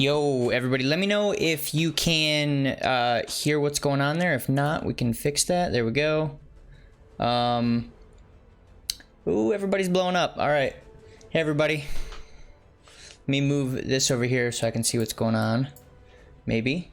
Yo, everybody, let me know if you can hear what's going on there. If not, we can fix that. There we go. Ooh, everybody's blowing up. All right. Hey, everybody. Let me move this over here so I can see what's going on. Maybe.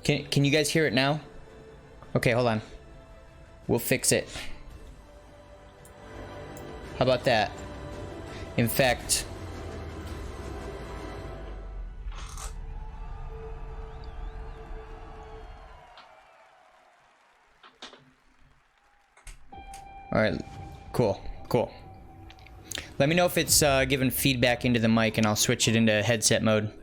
Can you guys hear it now? Okay, hold on. We'll fix it. How about that? In fact, all right, cool. Let me know if it's giving feedback into the mic, and I'll switch it into headset mode.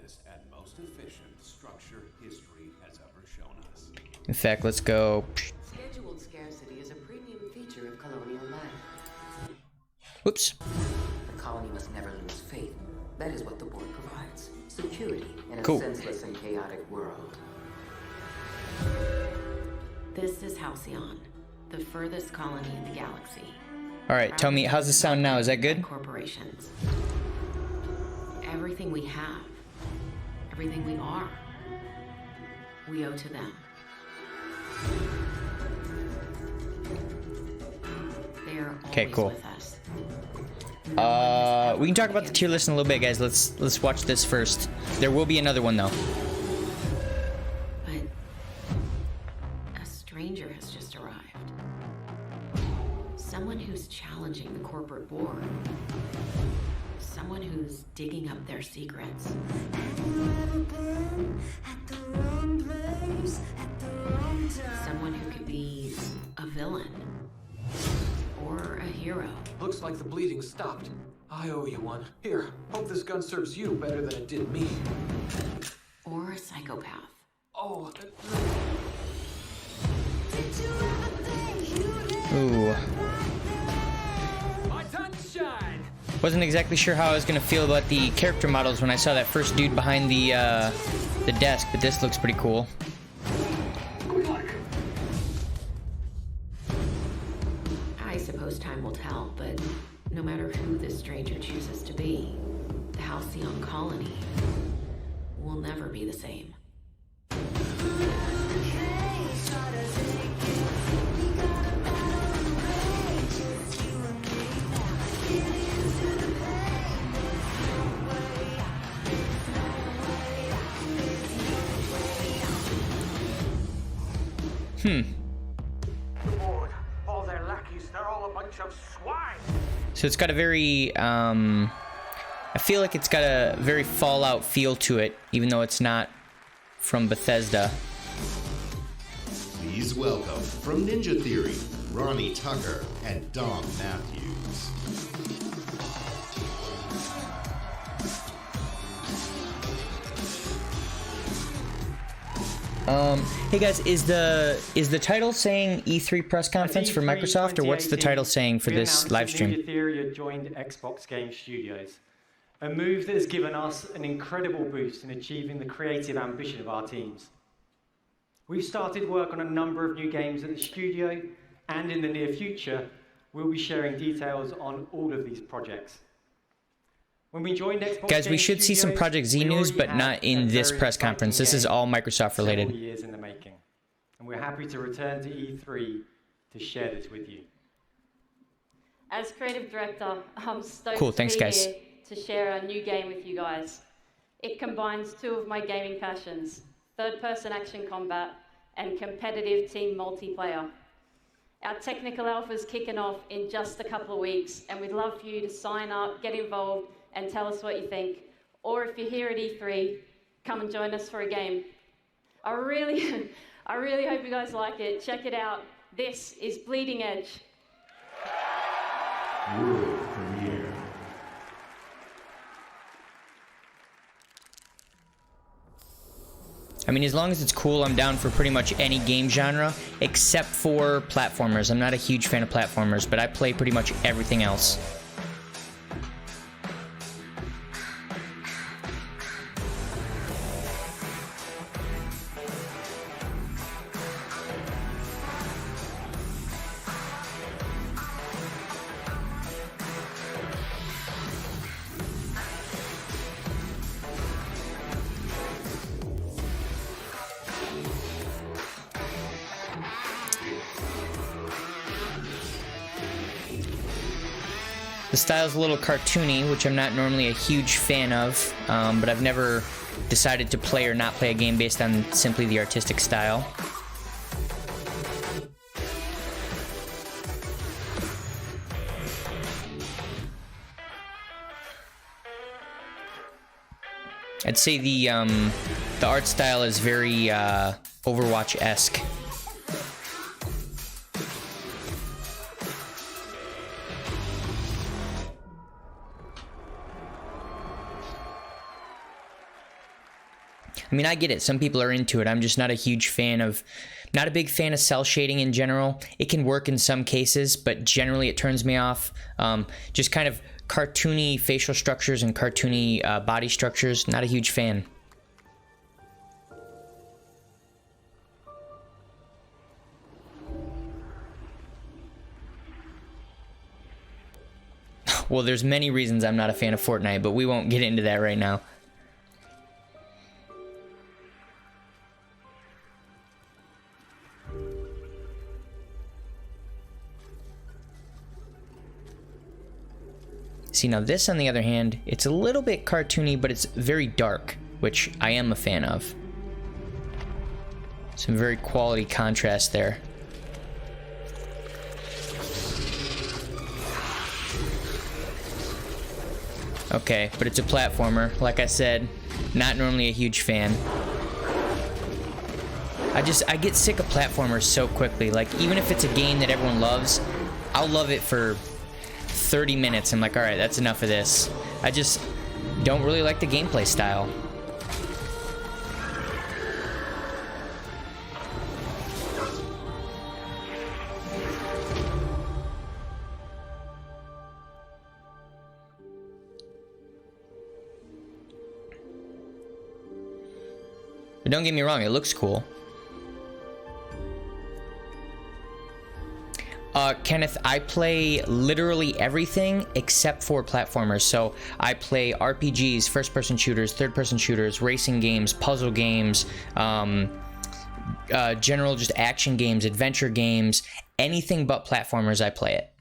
In fact, let's go. Scheduled scarcity is a premium feature of colonial life. Whoops. The colony must never lose faith. That is what the board provides. Security in a Cool. senseless and chaotic world. This is Halcyon, the furthest colony in the galaxy. All right, tell me, how's the sound now? Is that good? Corporations. Everything we have, everything we are, we owe to them. They are always cool. with us. We can talk about the tier list in a little bit, guys. Let's watch this first. There will be another one though. But a stranger has just arrived. Someone who's challenging the corporate board. Someone who's digging up their secrets. Someone who could be a villain or a hero. Looks like the bleeding stopped. I owe you one. Here, hope this gun serves you better than it did me. Or a psychopath. Oh. Ooh. My time to shine. Wasn't exactly sure how I was gonna feel about the character models when I saw that first dude behind the desk, but this looks pretty cool. I suppose time will tell, but no matter who this stranger chooses to be, the Halcyon colony will never be the same. The board, all their lackeys, they're all a bunch of swine. So it's got a very, I feel like it's got a very Fallout feel to it, even though it's not from Bethesda. Please welcome, from Ninja Theory, Ronnie Tucker and Dom Matthews. Hey guys, is the title saying E3 press conference for Microsoft, or what's the title saying for this live stream? Ninja Theory had joined Xbox Game Studios, a move that has given us an incredible boost in achieving the creative ambition of our teams. We've started work on a number of new games at the studio, and in the near future, we'll be sharing details on all of these projects. When we joined Xbox Guys, we Game should see some Studios, Project Z we news, already but had not in a this very press exciting conference. This is game all Microsoft related. several years in the making, and we're happy to return to E3 to share this with you. As creative director, I'm stoked Cool, thanks, to be guys. here to share a new game with you guys. It combines two of my gaming passions, third-person action combat and competitive team multiplayer. Our technical alpha is kicking off in just a couple of weeks, and we'd love for you to sign up, get involved, and tell us what you think. Or if you're here at E3, come and join us for a game. I really hope you guys like it. Check it out. This is Bleeding Edge. World premiere. I mean, as long as it's cool, I'm down for pretty much any game genre, except for platformers. I'm not a huge fan of platformers, but I play pretty much everything else. The style's a little cartoony, which I'm not normally a huge fan of, but I've never decided to play or not play a game based on simply the artistic style. I'd say the art style is very Overwatch-esque. I mean, I get it. Some people are into it. I'm just not a huge fan of, not a big fan of cell shading in general. It can work in some cases, but generally it turns me off. Just kind of cartoony facial structures and cartoony body structures, not a huge fan. Well, there's many reasons I'm not a fan of Fortnite, but we won't get into that right now. See, now this, on the other hand, it's a little bit cartoony, but it's very dark, which I am a fan of. Some very quality contrast there. Okay, but it's a platformer. Like I said, not normally a huge fan. I get sick of platformers so quickly. Like, even if it's a game that everyone loves, I'll love it for 30 minutes. I'm like, all right, that's enough of this. I just don't really like the gameplay style. But don't get me wrong, it looks cool. Kenneth, I play literally everything except for platformers. So I play RPGs, first-person shooters, third-person shooters, racing games, puzzle games, general just action games, adventure games, anything but platformers, I play it.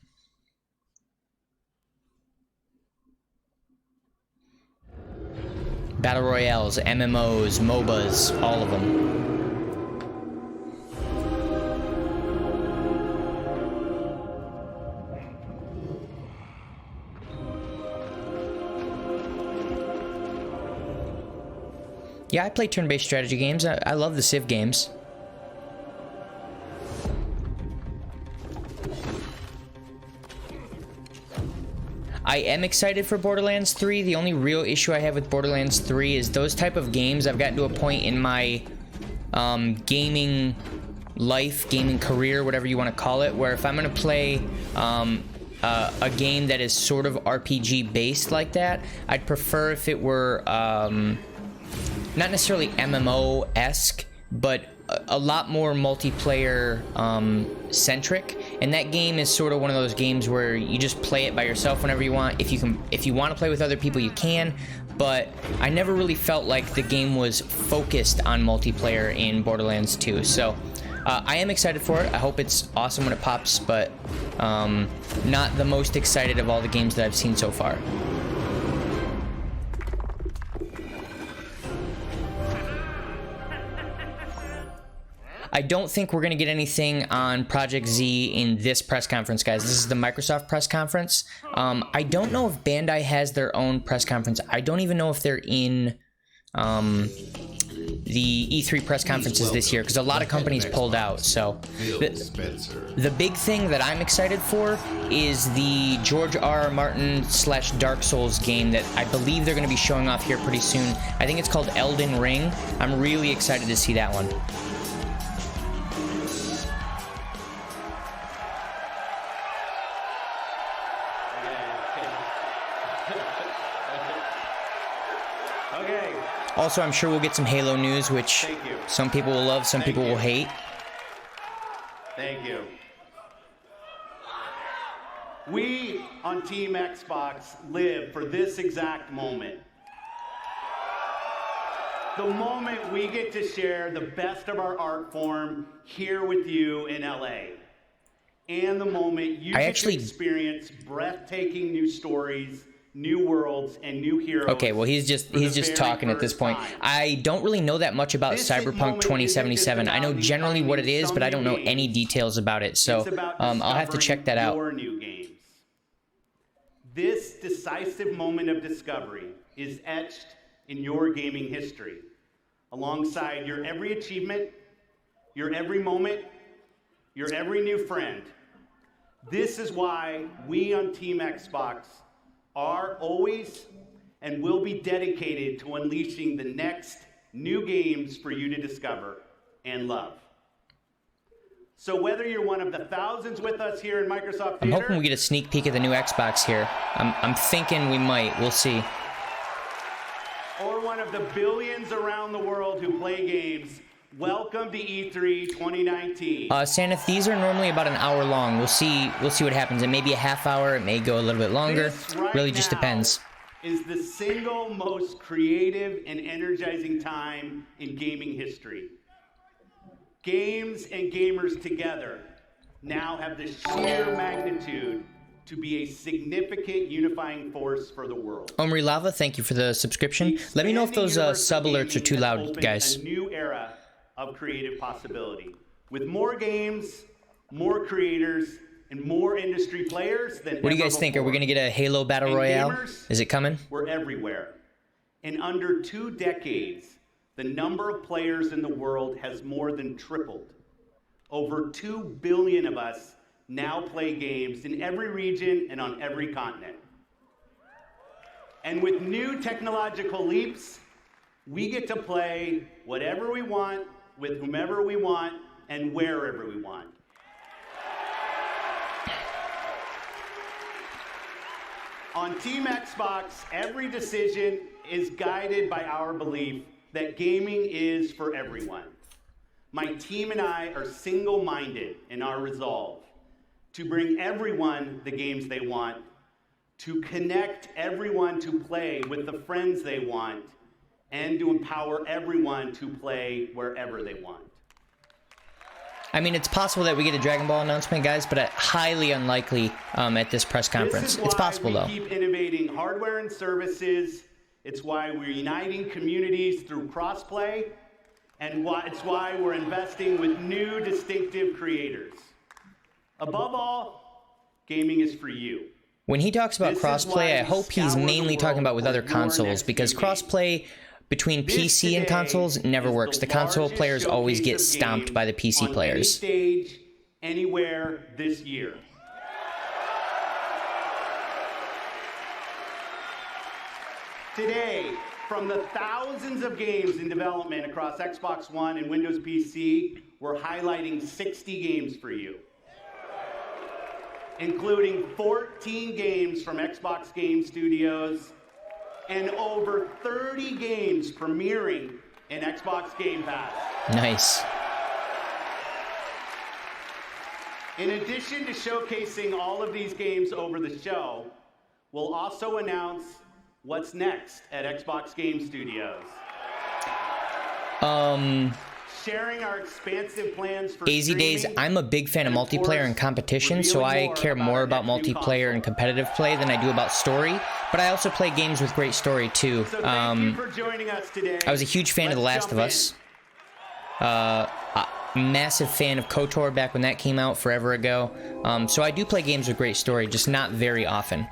Battle Royales, MMOs, MOBAs, all of them. Yeah, I play turn-based strategy games. I love the Civ games. I am excited for Borderlands 3. The only real issue I have with Borderlands 3 is those type of games. I've gotten to a point in my gaming life, gaming career, whatever you want to call it, where if I'm going to play a game that is sort of RPG based like that, I'd prefer if it were not necessarily MMO-esque, but a lot more multiplayer centric. And that game is sort of one of those games where you just play it by yourself whenever you want. If you want to play with other people, you can. But I never really felt like the game was focused on multiplayer in Borderlands 2. So I am excited for it. I hope it's awesome when it pops, but not the most excited of all the games that I've seen so far. I don't think we're going to get anything on Project Z in this press conference, guys. This is the Microsoft press conference. I don't know if Bandai has their own press conference. I don't even know if they're in the E3 press conferences this year, because a lot of companies pulled out. So the big thing that I'm excited for is the George R.R. Martin / Dark Souls game that I believe they're going to be showing off here pretty soon. I think it's called Elden Ring. I'm really excited to see that one. Also, I'm sure we'll get some Halo news, which some people will love, some people will hate. Thank you. We on Team Xbox live for this exact moment. The moment we get to share the best of our art form here with you in LA. and the moment you get to experience breathtaking new stories, new worlds, and new heroes. Okay, well he's just talking at this point. I don't really know that much about Cyberpunk 2077. I know generally what it is, but I don't know any details about it. So I'll have to check that out. New games. This decisive moment of discovery is etched in your gaming history, alongside your every achievement, your every moment, your every new friend. This is why we on Team Xbox are always and will be dedicated to unleashing the next new games for you to discover and love. So whether you're one of the thousands with us here in Microsoft Theater, I'm hoping we get a sneak peek at the new Xbox here. I'm thinking we might. We'll see. Or one of the billions around the world who play games, welcome to E3 2019. Santa, these are normally about an hour long. We'll see what happens. It may be a half hour. It may go a little bit longer. Really just depends. Is the single most creative and energizing time in gaming history. Games and gamers together now have the sheer magnitude to be a significant unifying force for the world. Omri Lava, thank you for the subscription. Let me know if those sub alerts are too loud, guys. A new era of creative possibility. With more games, more creators, and more industry players than What do you guys think? Are we going to get a Halo Battle Royale? Is it coming? We're everywhere. In under 2 decades, the number of players in the world has more than tripled. Over 2 billion of us now play games in every region and on every continent. And with new technological leaps, we get to play whatever we want, with whomever we want, and wherever we want. On Team Xbox, every decision is guided by our belief that gaming is for everyone. My team and I are single-minded in our resolve to bring everyone the games they want, to connect everyone to play with the friends they want, and to empower everyone to play wherever they want. I mean, it's possible that we get a Dragon Ball announcement, guys, but highly unlikely at this press conference. It's possible, though. This is why we keep innovating hardware and services. It's why we're uniting communities through crossplay, and it's why we're investing with new distinctive creators. Above all, gaming is for you. When he talks about crossplay, I hope he's mainly talking about with other consoles, because crossplay between PC and consoles never works. The console players always get stomped by the PC players. Any stage, anywhere this year. Today, from the thousands of games in development across Xbox One and Windows PC, we're highlighting 60 games for you, including 14 games from Xbox Game Studios and over 30 games premiering in Xbox Game Pass. Nice. In addition to showcasing all of these games over the show, we'll also announce what's next at Xbox Game Studios. Sharing our expansive plans for AZ Days, I'm a big fan of multiplayer and competition, so I care more about multiplayer and competitive play than I do about story, but I also play games with great story, too. So thank you for joining us today. I was a huge fan of The Last of Us. Massive fan of KOTOR back when that came out forever ago. So I do play games with great story, just not very often.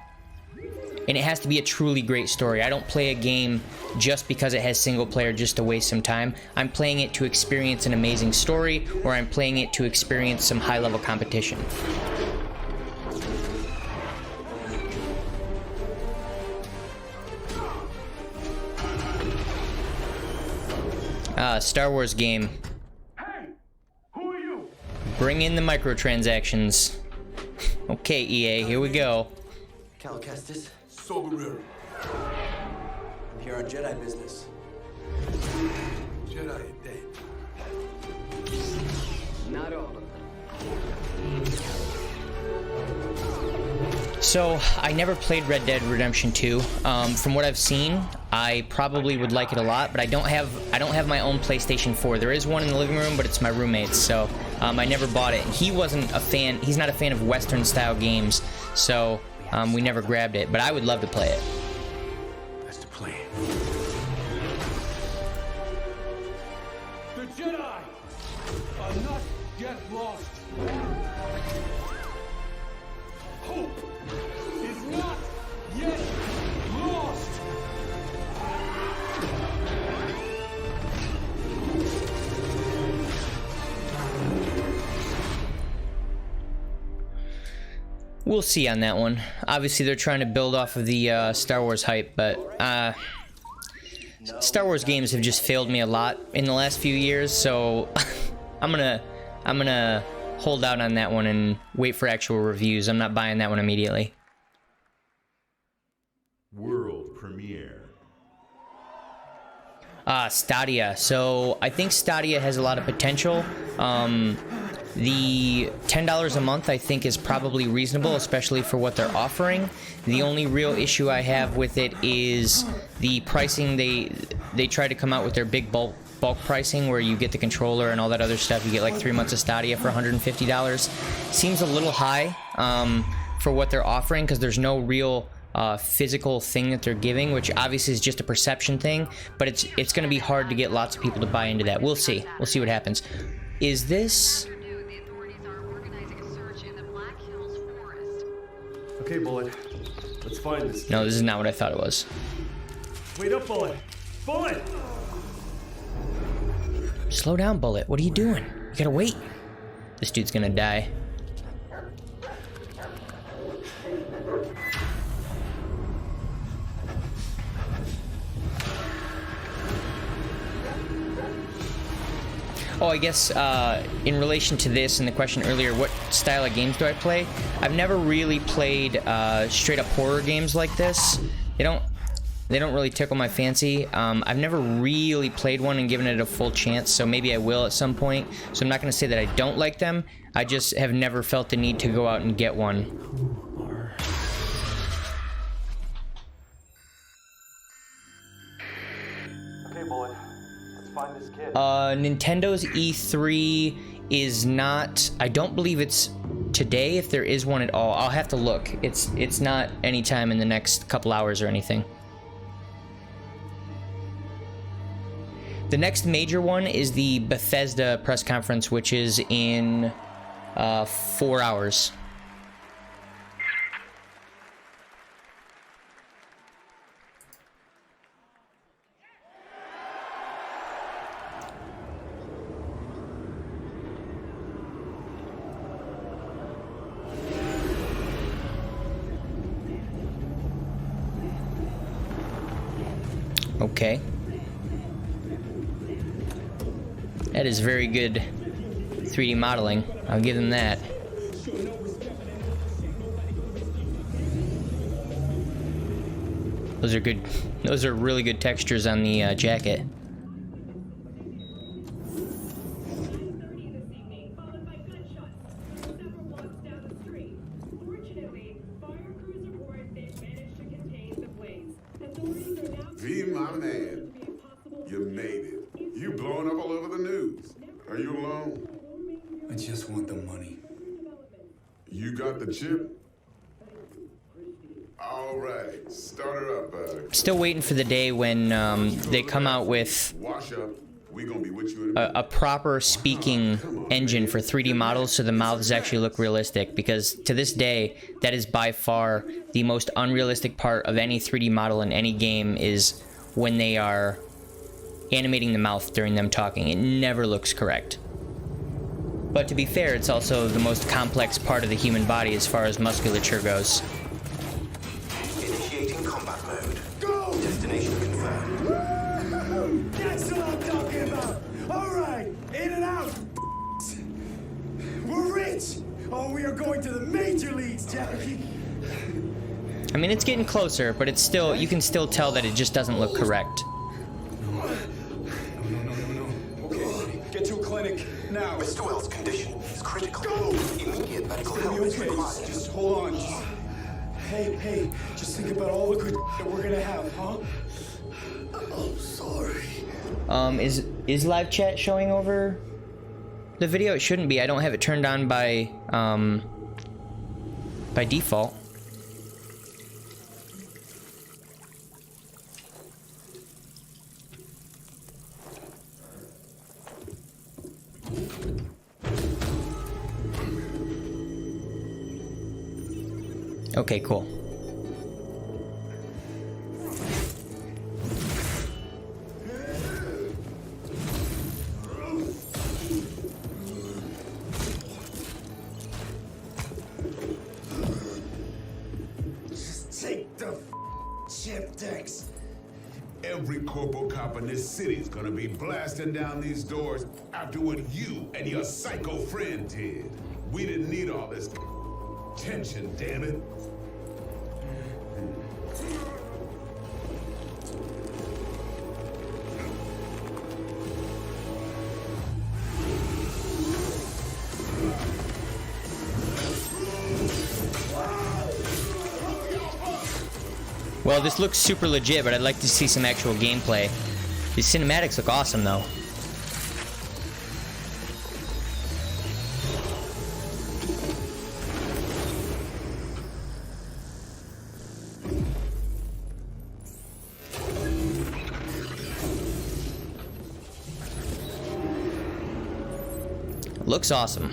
And it has to be a truly great story. I don't play a game just because it has single player just to waste some time. I'm playing it to experience an amazing story, or I'm playing it to experience some high-level competition. Star Wars game. Hey, who are you? Bring in the microtransactions. Okay, EA, here we go. Cal Kestis. Soberero. I'm here on Jedi business. Jedi dead. Not all of them. So, I never played Red Dead Redemption 2. From what I've seen, I probably would like it a lot, but I don't have my own PlayStation 4. There is one in the living room, but it's my roommate's, so I never bought it. He wasn't a fan. He's not a fan of Western style games, so we never grabbed it. But I would love to play it. That's the plan. The Jedi are not yet lost. Hope is not yet lost. We'll see on that one. Obviously, they're trying to build off of the Star Wars hype, but Star Wars games have just failed me a lot in the last few years, so I'm gonna hold out on that one and wait for actual reviews. I'm not buying that one immediately. World premiere. Stadia. So I think Stadia has a lot of potential. The $10 a month I think is probably reasonable, especially for what they're offering. The only real issue I have with it is the pricing. They try to come out with their big bulk pricing where you get the controller and all that other stuff. You get like 3 months of Stadia for $150. Seems a little high for what they're offering, because there's no real physical thing that they're giving, which obviously is just a perception thing, but it's going to be hard to get lots of people to buy into that. We'll see what happens. Is this... Okay, Bullet. Let's find this. No, this is not what I thought it was. Wait up, Bullet! Bullet! Slow down, Bullet. What are you doing? You gotta wait. This dude's gonna die. Oh, I guess in relation to this and the question earlier, what style of games do I play? I've never really played straight up horror games like this. They don't really tickle my fancy. I've never really played one and given it a full chance, so maybe I will at some point. So I'm not going to say that I don't like them. I just have never felt the need to go out and get one. Okay, Bullet. Let's find this kid. Nintendo's E3 is not... I don't believe it's today, if there is one at all. I'll have to look. It's not anytime in the next couple hours or anything. The next major one is the Bethesda press conference, which is in 4 hours. Okay. That is very good 3D modeling. I'll give them that. Those are good. Those are really good textures on the jacket. V, my man, you made it. You blowing up all over the news. Are you alone? I just want the money. You got the chip? All right, start her up, bud. Still waiting for the day when they come out with Wash up. We gonna be with you in a a proper speaking engine for 3D models, so the mouths actually look realistic, because to this day that is by far the most unrealistic part of any 3D model in any game, is when they are animating the mouth during them talking. It never looks correct. But to be fair, it's also the most complex part of the human body as far as musculature goes. Initiating combat mode. Go! Destination confirmed. That's what I'm talking about! Alright, in and out! We're rich! Oh, we are going to the major leagues, Jackie! I mean, it's getting closer, but it's still, you can still tell that it just doesn't look correct. No. Okay, get to a clinic now. Mr. Wells' condition is critical. Go! Immediate medical It's gonna help be is okay. required. Just hold on. Hey, just think about all the good that we're gonna have, huh? I'm sorry. Is live chat showing over the video. It shouldn't be. I don't have it turned on by default. Okay, cool. Just take the chip decks. Every corporal cop in this city is gonna be blasting down these doors after what you and your psycho friend did. We didn't need all this tension, damn it. Well, this looks super legit, but I'd like to see some actual gameplay. These cinematics look awesome, though. Looks awesome.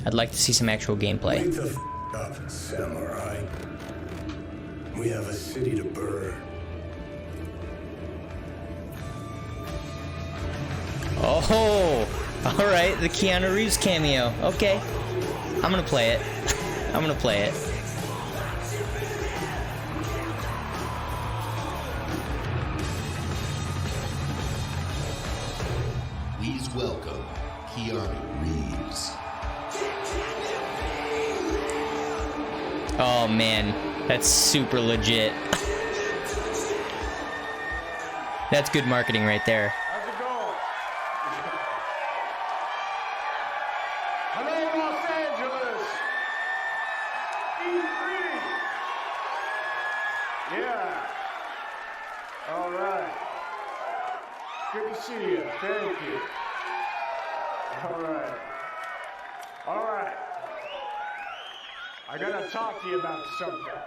I'd like to see some actual gameplay. Wake the up, samurai. We have a city to burn. Oh, all right, the Keanu Reeves cameo. Okay, I'm gonna play it. I'm gonna play it. Please welcome Keanu Reeves. Oh man, that's super legit. That's good marketing right there. How's it going? Hello, Los Angeles. E3. Yeah. All right. Good to see you. Thank you. All right. All right. I gotta talk to you about something.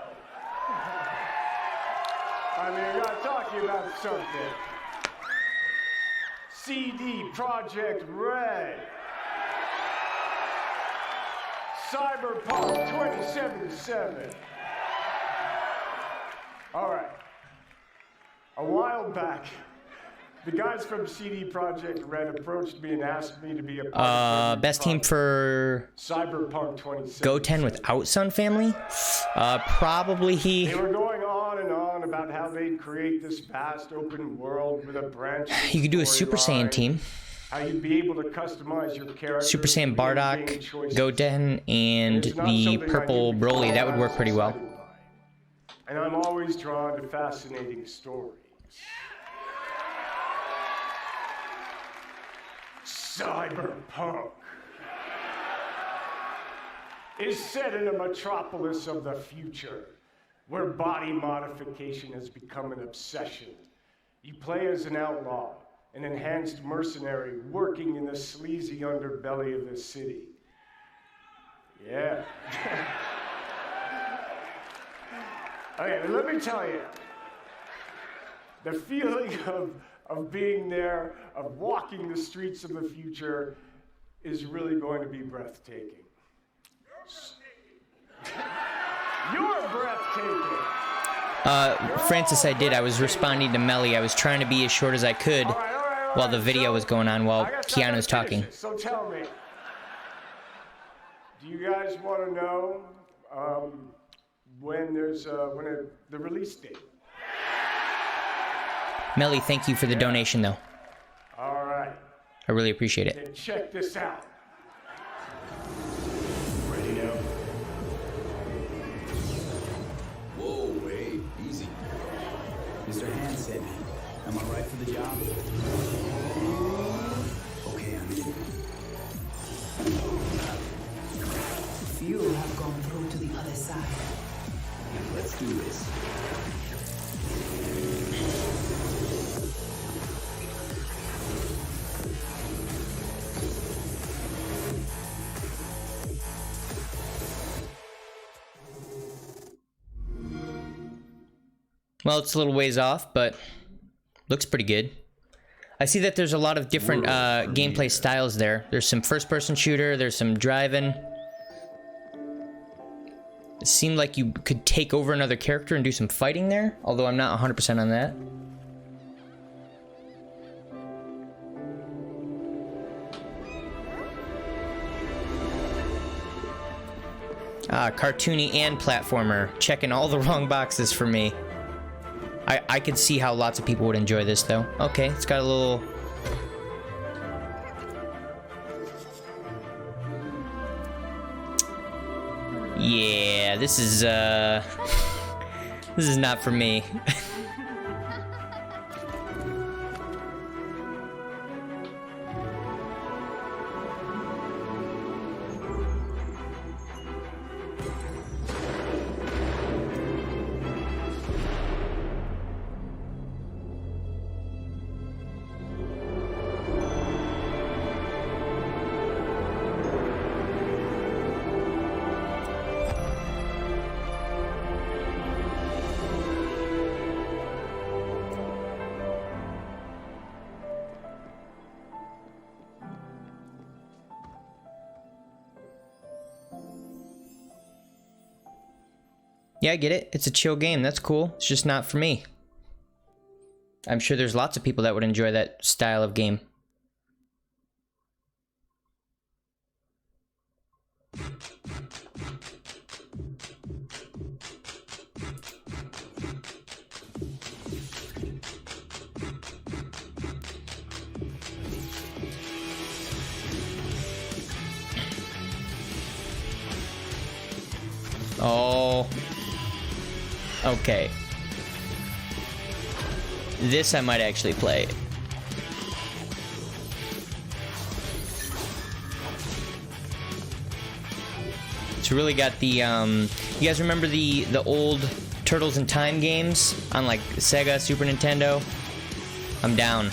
I gotta talk to you about something. CD Projekt Red. Cyberpunk 2077. All right. A while back, the guys from CD Projekt Red approached me and asked me to be a part of best team for Cyberpunk 2077. Goten without Sun Family? Probably he. They were going on and on about how they'd create this vast open world with a branch. You could do a Super Saiyan team. How you'd be able to customize your character. Super Saiyan Bardock, Goten, and the purple Broly. That would work pretty well. And I'm always drawn to fascinating stories. Cyberpunk is set in a metropolis of the future, where body modification has become an obsession. You play as an outlaw, an enhanced mercenary working in the sleazy underbelly of the city. Yeah. Okay, let me tell you, the feeling of being there, of walking the streets of the future, is really going to be breathtaking. You're breathtaking. Francis, I did. I was responding to Melly. I was trying to be as short as I could while the video was going on while Keanu was talking. So tell me, do you guys want to know when the release date? Melly, thank you for the donation, though. All right. I really appreciate it. Then check this out. Ready now? Whoa, wait, easy. Mr. Hand sent me. Am I right for the job? Okay, I'm in. Few have gone through to the other side. Let's do this. Well, it's a little ways off, but looks pretty good. I see that there's a lot of different gameplay styles there. There's some first-person shooter, there's some driving. It seemed like you could take over another character and do some fighting there, although I'm not 100% on that. Cartoony and platformer, checking all the wrong boxes for me. I could see how lots of people would enjoy this, though. Okay, it's got a little... Yeah, this is, this is not for me. Yeah, I get it. It's a chill game. That's cool. It's just not for me. I'm sure there's lots of people that would enjoy that style of game. Oh. Okay. This I might actually play. It's really got the, you guys remember the old Turtles in Time games on like Sega, Super Nintendo? I'm down.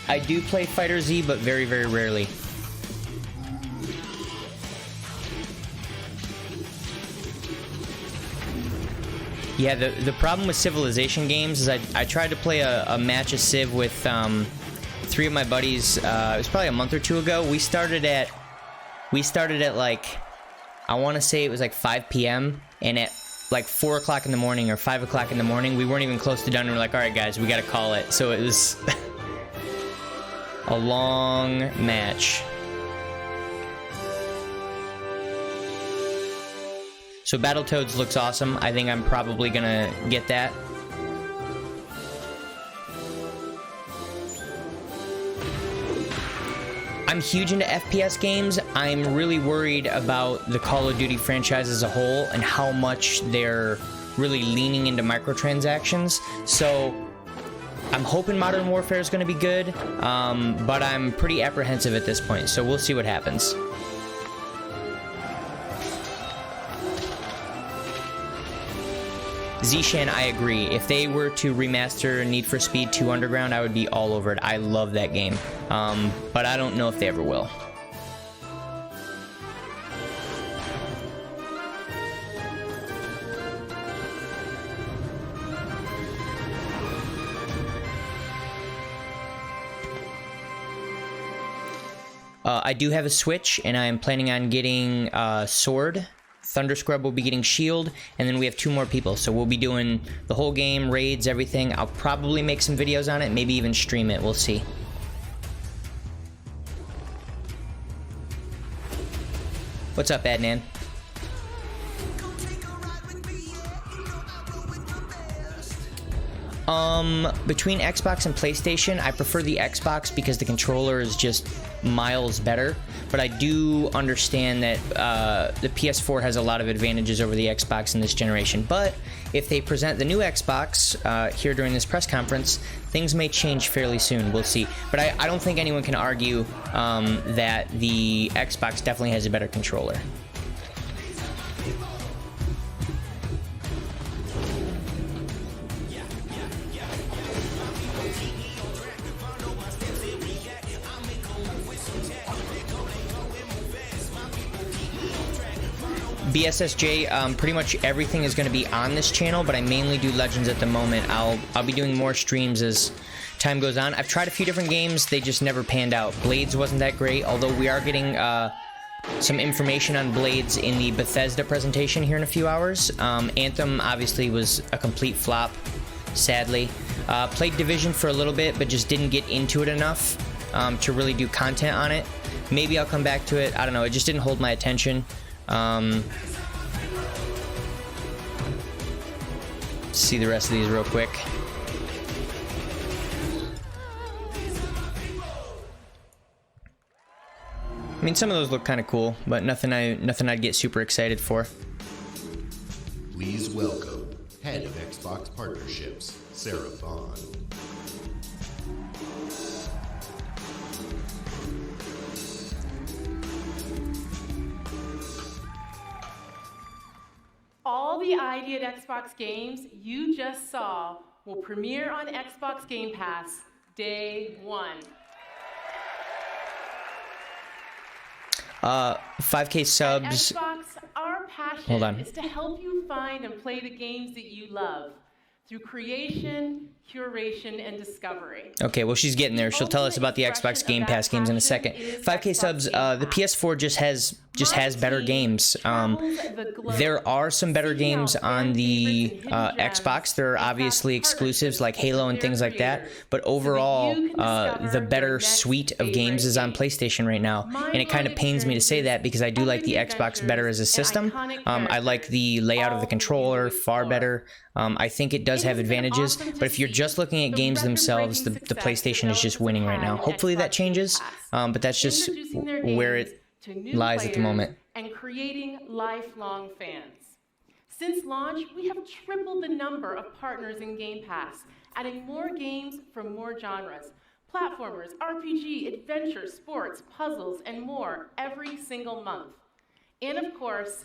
I do play Fighter Z, but very, very rarely. Yeah, the problem with Civilization games is I tried to play a match of Civ with 3 of my buddies. It was probably a month or 2 ago. We started at like, I want to say it was like 5 p.m. and at like 4 o'clock in the morning or 5 o'clock in the morning, we weren't even close to done. And we're like, all right, guys, we got to call it. So it was a long match. So Battletoads looks awesome. I think I'm probably gonna get that. I'm huge into FPS games. I'm really worried about the Call of Duty franchise as a whole and how much they're really leaning into microtransactions. So I'm hoping Modern Warfare is going to be good, but I'm pretty apprehensive at this point, so we'll see what happens. Zishan, I agree. If they were to remaster Need for Speed 2 Underground, I would be all over it. I love that game, but I don't know if they ever will. I do have a Switch, and I'm planning on getting Sword. Thunderscrub will be getting Shield, and then we have 2 more people, so we'll be doing the whole game, raids, everything. I'll probably make some videos on it, maybe even stream it, we'll see. What's up, Adnan? Between Xbox and PlayStation, I prefer the Xbox because the controller is just miles better, but I do understand that the PS4 has a lot of advantages over the Xbox in this generation. But if they present the new Xbox here during this press conference, things may change fairly soon. We'll see. But I don't think anyone can argue that the Xbox definitely has a better controller. BSSJ, pretty much everything is going to be on this channel, but I mainly do Legends at the moment. I'll be doing more streams as time goes on. I've tried a few different games, they just never panned out. Blades wasn't that great, although we are getting some information on Blades in the Bethesda presentation here in a few hours. Anthem obviously was a complete flop, sadly. Played Division for a little bit, but just didn't get into it enough to really do content on it. Maybe I'll come back to it, I don't know, it just didn't hold my attention. See the rest of these real quick. I mean, some of those look kind of cool, but nothing I'd get super excited for. Please welcome Head of Xbox Partnerships, Sarah Bond. All the ID at Xbox games you just saw will premiere on Xbox Game Pass day 1. 5K subs. At Xbox, our passion is to help you find and play the games that you love through creation, curation, and discovery. Okay, well, she's getting there. She'll tell us about the Xbox Game Pass games in a second. 5K subs, the PS4 just has better games. There are some better games on the Xbox. There are obviously exclusives like Halo and things like that, but overall, the better suite of games is on PlayStation right now, and it kind of pains me to say that because I do like the Xbox better as a system. I like the layout of the controller far better. I think it does have advantages, but if you're just looking at games themselves, the PlayStation is just winning right now. Hopefully that changes, but that's just where it lies at the moment. And creating lifelong fans. Since launch, we have tripled the number of partners in Game Pass, adding more games from more genres. Platformers, RPG, adventure, sports, puzzles, and more every single month. And of course,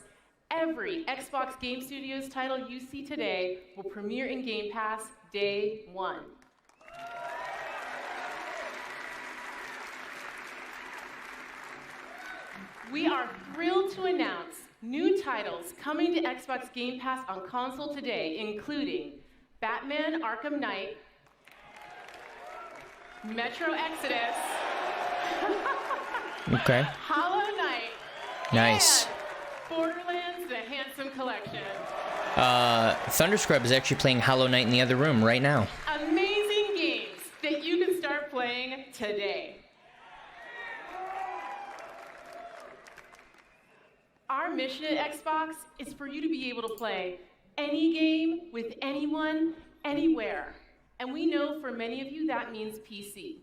every Xbox Game Studios title you see today will premiere in Game Pass day 1. We are thrilled to announce new titles coming to Xbox Game Pass on console today, including Batman Arkham Knight, Metro Exodus, Okay. Hollow Knight, Nice. and Borderlands The Handsome Collection. Thunderscrub is actually playing Hollow Knight in the other room right now. Amazing games that you can start playing today. Our mission at Xbox is for you to be able to play any game with anyone, anywhere. And we know for many of you that means PC.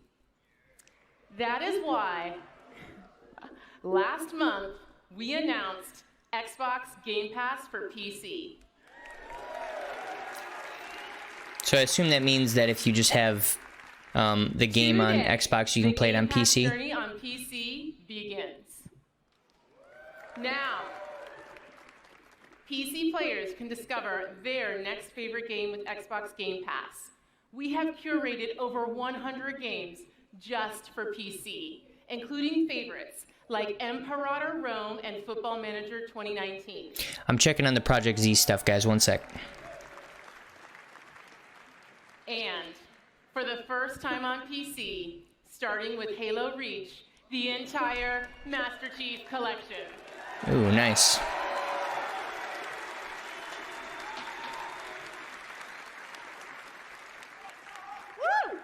That is why last month we announced Xbox Game Pass for PC. So I assume that means that if you just have the game on Xbox, you can play it on PC. The journey on PC begins. Now, PC players can discover their next favorite game with Xbox Game Pass. We have curated over 100 games just for PC, including favorites like Imperator Rome and Football Manager 2019. I'm checking on the Project Z stuff, guys. One sec. And for the first time on PC, starting with Halo Reach, the entire Master Chief Collection. Ooh, nice. Woo!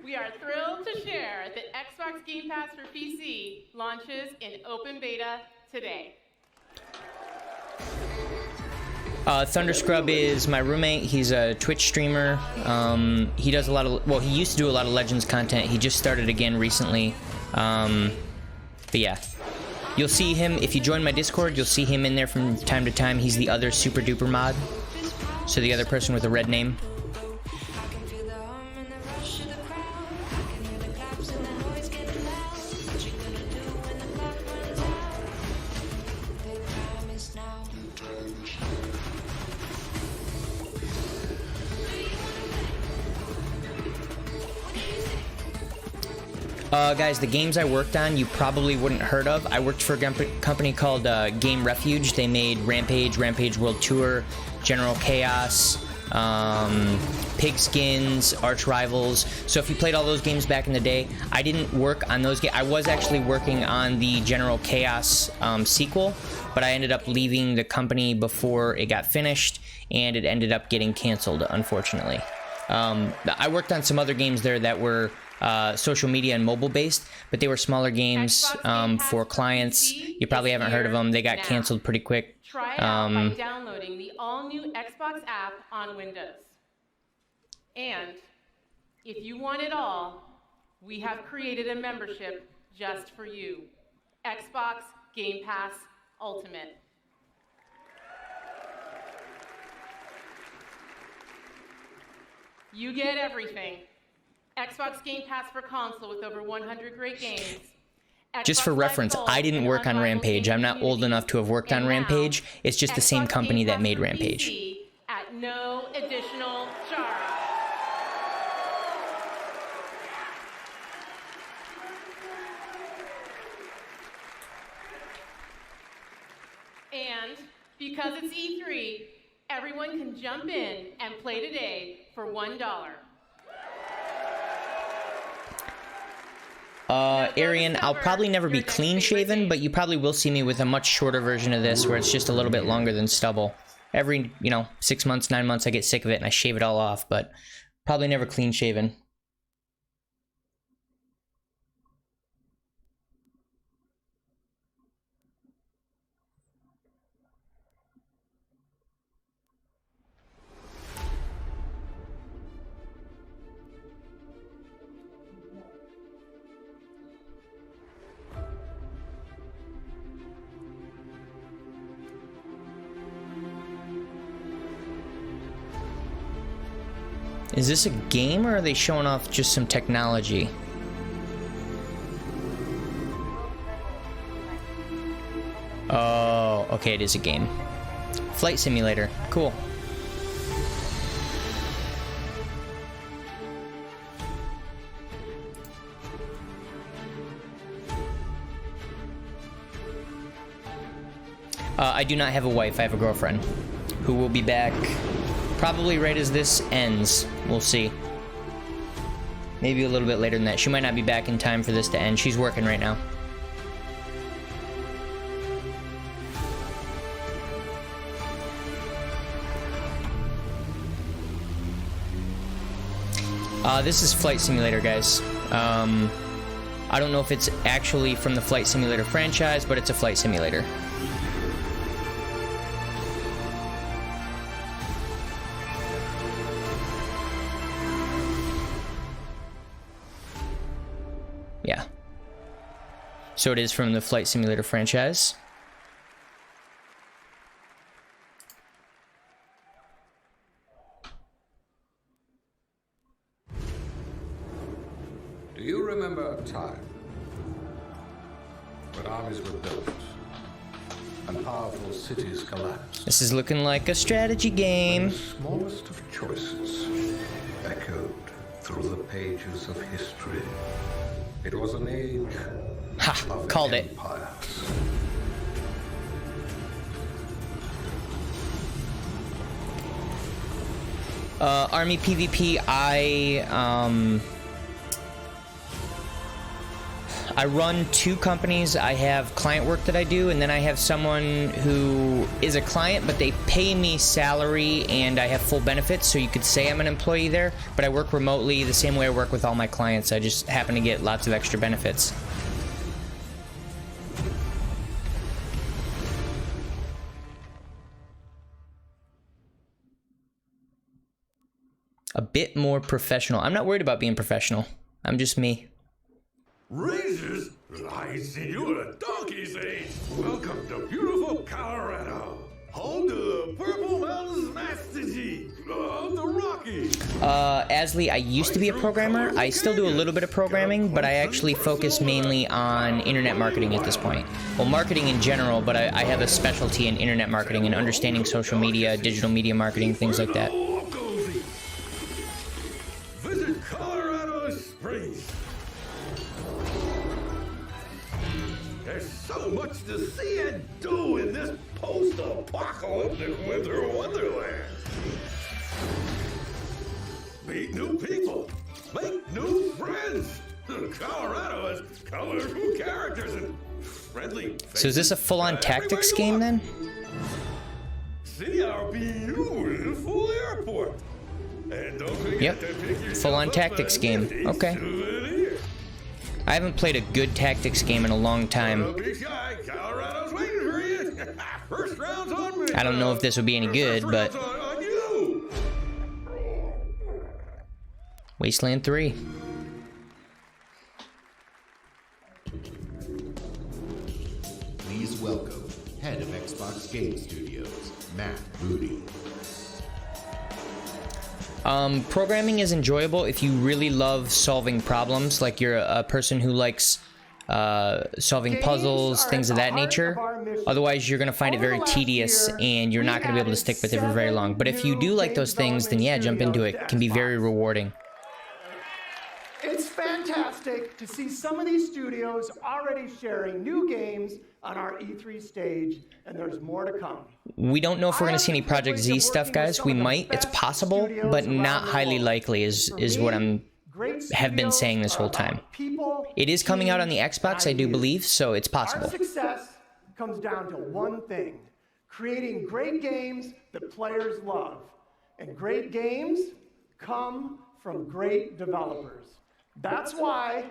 We are thrilled to share that Xbox Game Pass for PC launches in open beta today. Thunderscrub is my roommate. He's a Twitch streamer. He does a lot of, well, he used to do a lot of Legends content. He just started again recently. But yeah. You'll see him, if you join my Discord, you'll see him in there from time to time. He's the other super duper mod. So the other person with a red name. Guys, the games I worked on, you probably wouldn't heard of. I worked for a company called Game Refuge. They made Rampage, Rampage World Tour, General Chaos, Pigskins, Arch Rivals. So if you played all those games back in the day, I didn't work on those games. I was actually working on the General Chaos sequel, but I ended up leaving the company before it got finished, and it ended up getting canceled, unfortunately. I worked on some other games there that were social media and mobile based, but they were smaller games for clients. You probably haven't heard of them. They got canceled pretty quick. Try it out by downloading the all-new Xbox app on Windows. And if you want it all, we have created a membership just for you. Xbox Game Pass Ultimate. You get everything. Xbox Game Pass for console with over 100 great games. Just for reference, I didn't work on Rampage. I'm not old enough to have worked on Rampage. It's just the same company that made Rampage. At no additional charge. And because it's E3, everyone can jump in and play today for $1. Arian, I'll probably never be clean shaven, but you probably will see me with a much shorter version of this where it's just a little bit longer than stubble. Every, 6 months, 9 months, I get sick of it and I shave it all off, but probably never clean shaven. Is this a game, or are they showing off just some technology? Oh, okay, it is a game. Flight simulator, cool. I do not have a wife, I have a girlfriend who will be back probably right as this ends. We'll see. Maybe a little bit later than that. She might not be back in time for this to end. She's working right now. This is Flight Simulator, guys. I don't know if it's actually from the Flight Simulator franchise, but it's a flight simulator. Yeah. So it is from the Flight Simulator franchise. Do you remember a time when armies were built and powerful cities collapsed? This is looking like a strategy game. The smallest of choices echoed through the pages of history. It was an age of called it. empires. Army PvP, I run two companies. I have client work that I do, and then I have someone who is a client, but they pay me salary and I have full benefits, so you could say I'm an employee there, but I work remotely the same way I work with all my clients. I just happen to get lots of extra benefits. A bit more professional. I'm not worried about being professional. I'm just me. Razors? I see you at a donkey's age. Welcome to beautiful Colorado. Home to the Purple Mountains Master G. The Rockies. Asley, I used to be a programmer. I still do a little bit of programming, but I actually focus mainly on internet marketing at this point. Well, marketing in general, but I have a specialty in internet marketing and understanding social media, digital media marketing, things like that. Visit Colorado Springs. There's so much to see and do in this post-apocalyptic winter wonderland. Meet new people, make new friends. Colorado has colorful characters and friendly faces. So is this a full-on tactics game then? See our beautiful airport. And don't forget Yep, to pick yourself full-on up tactics a game. nifty Okay. souvenir. I haven't played a good tactics game in a long time. Don't be shy, Colorado's waiting for you. First round's on me. I don't know if this would be any good, but On you. Wasteland 3. Please welcome head of Xbox Game Studios, Matt Booty. Programming is enjoyable if you really love solving problems, like you're a person who likes solving puzzles, things of that nature. Otherwise, you're going to find it very tedious and you're not going to be able to stick with it for very long. But if you do like those things, then yeah, jump into it. It can be very rewarding. It's fantastic to see some of these studios already sharing new games on our E3 stage, and there's more to come. We don't know if we're going to see any Project Z stuff, guys. We might. It's possible, but not highly likely is what have been saying this whole time. It is coming out on the Xbox, I do believe, so it's possible. Our success comes down to one thing: creating great games that players love. And great games come from great developers. That's why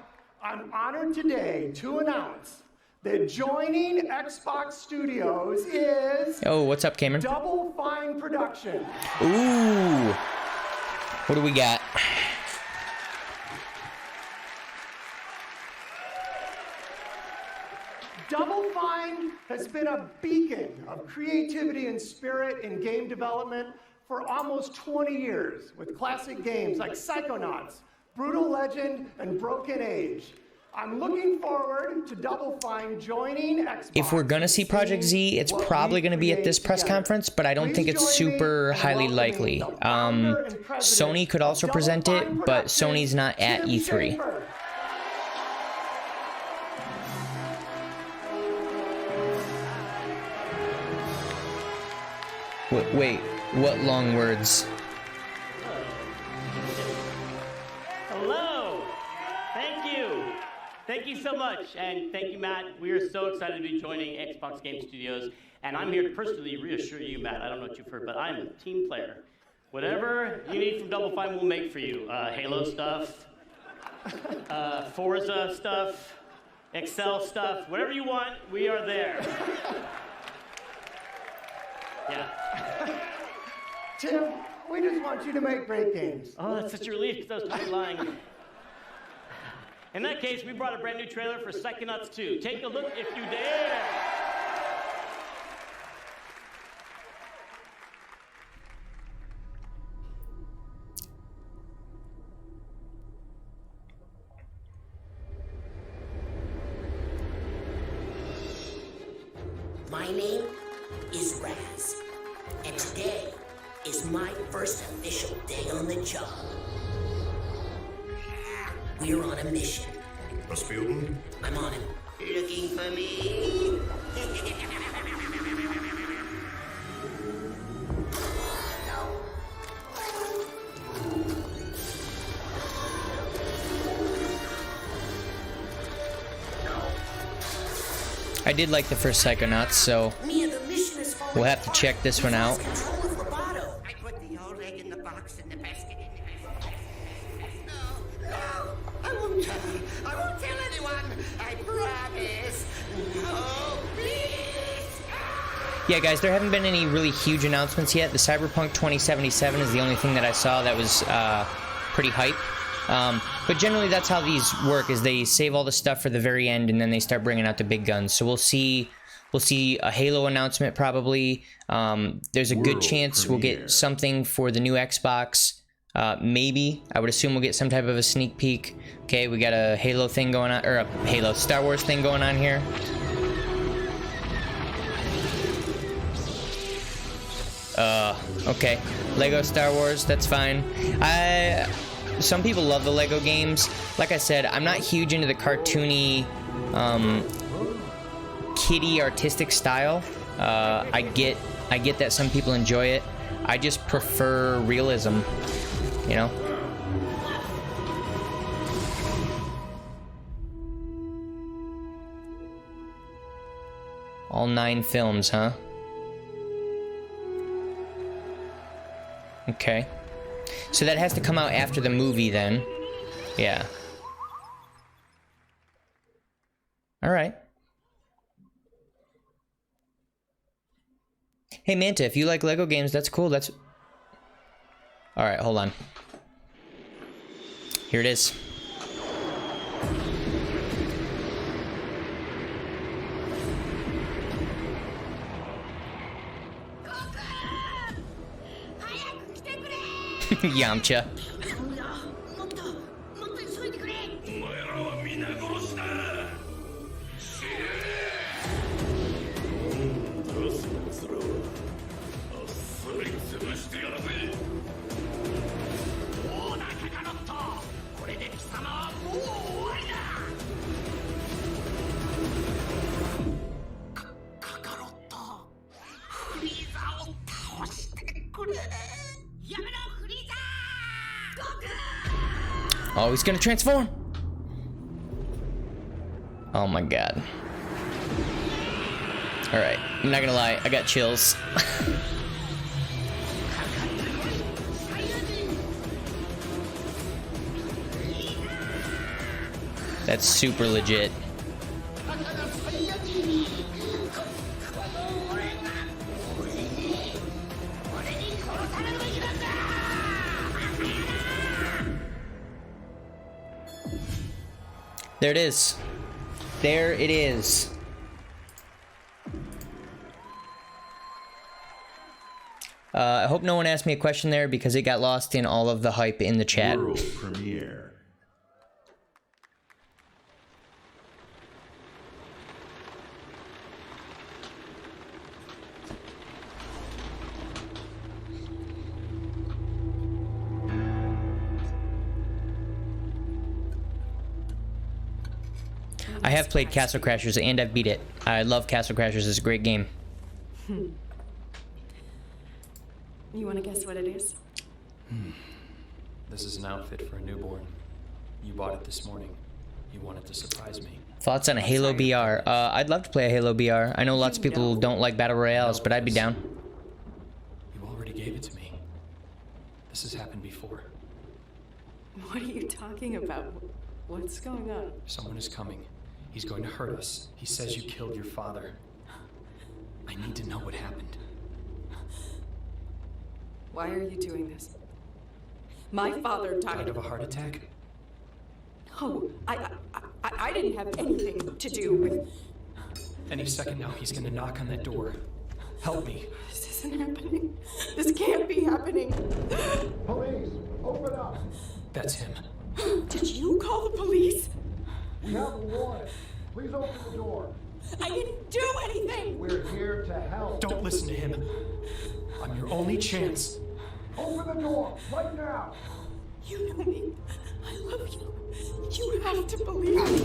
I'm honored today to announce that joining Xbox Studios is... Oh, what's up, Cameron? Double Fine Production. Ooh. What do we got? Double Fine has been a beacon of creativity and spirit in game development for almost 20 years, with classic games like Psychonauts, Brutal Legend, and Broken Age. I'm looking forward to Double Fine joining Xbox. If we're gonna see Project Z, it's probably gonna be at this press conference, but I don't think it's super highly likely. Sony could also present it, but Sony's not at E3. Wait, what long words? Hello. Thank you. Thank you so much. And thank you, Matt. We are so excited to be joining Xbox Game Studios. And I'm here to personally reassure you, Matt. I don't know what you've heard, but I'm a team player. Whatever you need from Double Fine, we'll make for you. Halo stuff, Forza stuff, Excel stuff, whatever you want, we are there. Yeah. Tim, we just want you to make great games. Oh, that's such a relief because I was totally lying. In that case, we brought a brand new trailer for Psychonauts 2. Take a look if you dare. My name is Raz, and today is my first official day on the job. We're on a mission. Rasputin? I'm on him. Looking for me? I did like the first Psychonauts, so we'll have to check this one out. I put the old egg in the box and the basket in the No, I won't tell. I won't tell anyone. I promise. No, please. Yeah, guys, there haven't been any really huge announcements yet. The Cyberpunk 2077 is the only thing that I saw that was pretty hype. But generally, that's how these work: is they save all the stuff for the very end, and then they start bringing out the big guns. So we'll see a Halo announcement probably. There's a good chance we'll get something for the new Xbox. Maybe. I would assume we'll get some type of a sneak peek. Okay, we got a Halo thing going on, or a Halo Star Wars thing going on here. Okay. Lego Star Wars, that's fine. some people love the Lego games. Like I said, I'm not huge into the cartoony, kiddie artistic style. I get that some people enjoy it. I just prefer realism, you know? All 9 films, huh? Okay. So that has to come out after the movie then. Yeah. Alright. Hey Manta, if you like Lego games, that's cool. That's... Alright, hold on. Here it is. Yamcha. Oh, he's gonna transform! Oh my god. Alright, I'm not gonna lie, I got chills. That's super legit. There it is. There it is. I hope no one asked me a question there because it got lost in all of the hype in the chat. World premiere. I have played Castle Crashers and I've beat it. I love Castle Crashers. It's a great game. You want to guess what it is? This is an outfit for a newborn. You bought it this morning. You wanted to surprise me. Thoughts on a Halo BR? I'd love to play a Halo BR. I know lots of people don't like Battle Royales, but I'd be down. You already gave it to me. This has happened before. What are you talking about? What's going on? Someone is coming. He's going to hurt us. He says you killed your father. I need to know what happened. Why are you doing this? My father died of a heart attack? No, I didn't have anything to do with... Any second now, he's gonna knock on that door. Help me. This isn't happening. This can't be happening. Police, open up. That's him. Did you call the police? We have a warrant. Please open the door. I didn't do anything. We're here to help. Don't listen to him. I'm your only chance. Open the door, right now. You know me. I love you. You have to believe me.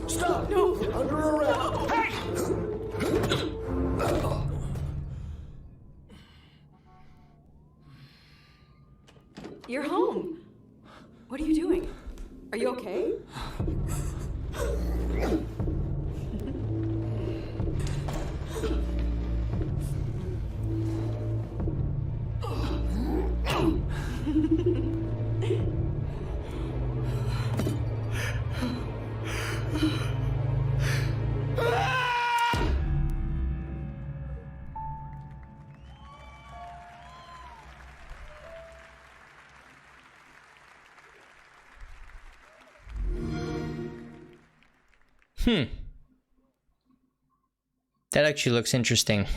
Stop. No. You're under arrest. No. Hey! You're home. What are you doing? Are you okay? That actually looks interesting.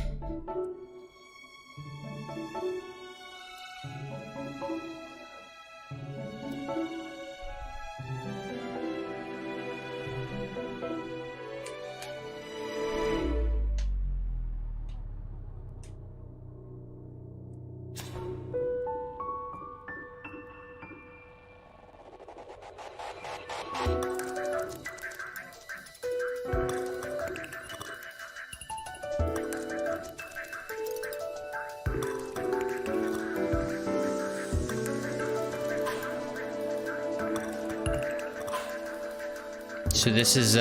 So this is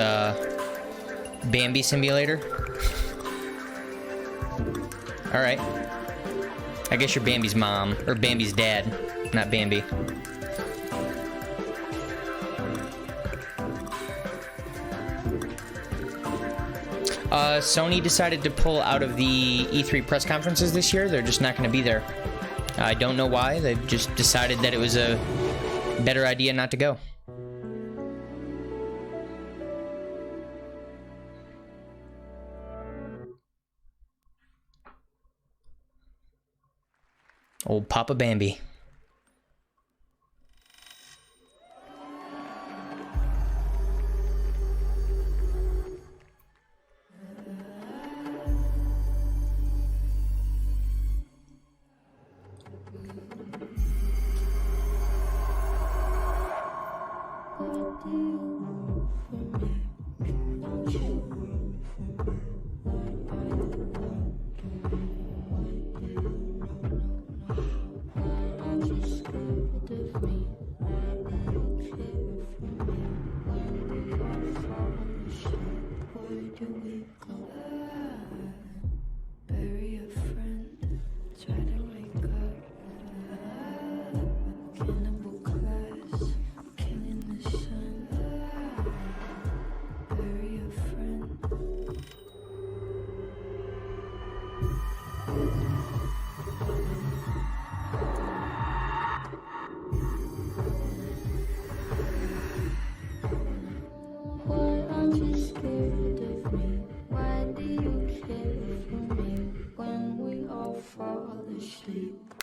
Bambi Simulator. All right. I guess you're Bambi's mom or Bambi's dad, not Bambi. Sony decided to pull out of the E3 press conferences this year. They're just not going to be there. I don't know why. They just decided that it was a better idea not to go. Old Papa Bambi.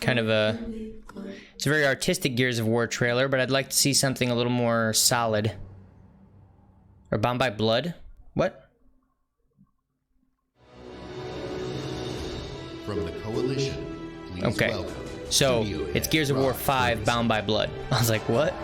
Kind of a... It's a very artistic Gears of War trailer, but I'd like to see something a little more solid. Or Bound by Blood? What? From the Coalition, please welcome. So, it's Gears of War 5 Bound by Blood. I was like, what?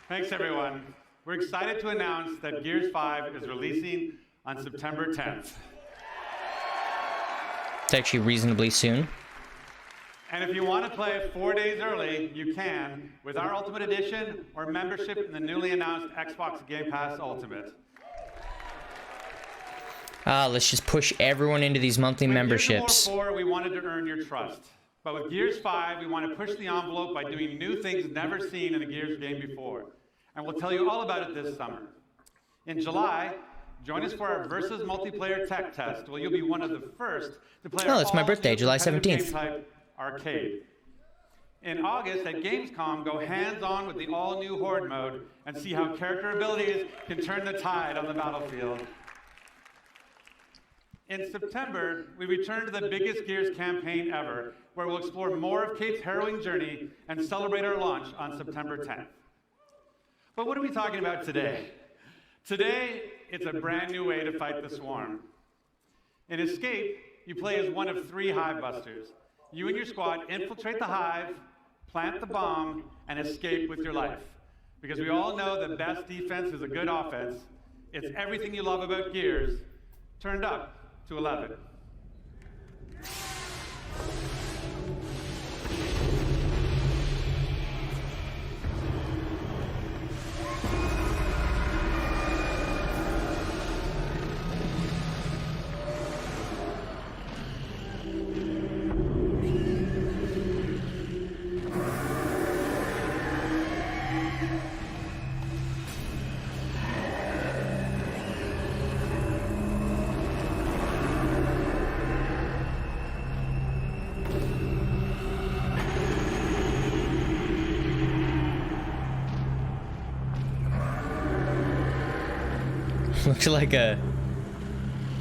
Thanks, everyone. We're excited to announce that Gears 5 is releasing on September 10th. It's actually reasonably soon. And if you want to play it 4 days early, you can with our Ultimate Edition or membership in the newly announced Xbox Game Pass Ultimate. Let's just push everyone into these monthly memberships. With Gears of War 4, we wanted to earn your trust. But with Gears 5, we want to push the envelope by doing new things never seen in a Gears game before. And we'll tell you all about it this summer. In July, join us for our Versus multiplayer tech test, where you'll be one of the first to play it's my birthday, July 17th. Type arcade. In August, at Gamescom, go hands-on with the all-new Horde mode and see how character abilities can turn the tide on the battlefield. In September, we return to the biggest Gears campaign ever, where we'll explore more of Kate's harrowing journey and celebrate our launch on September 10th. But what are we talking about today? Today, it's a brand new way to fight the swarm. In Escape, you play as one of 3 hive busters. You and your squad infiltrate the hive, plant the bomb, and escape with your life. Because we all know the best defense is a good offense. It's everything you love about Gears, turned up to 11. Looks like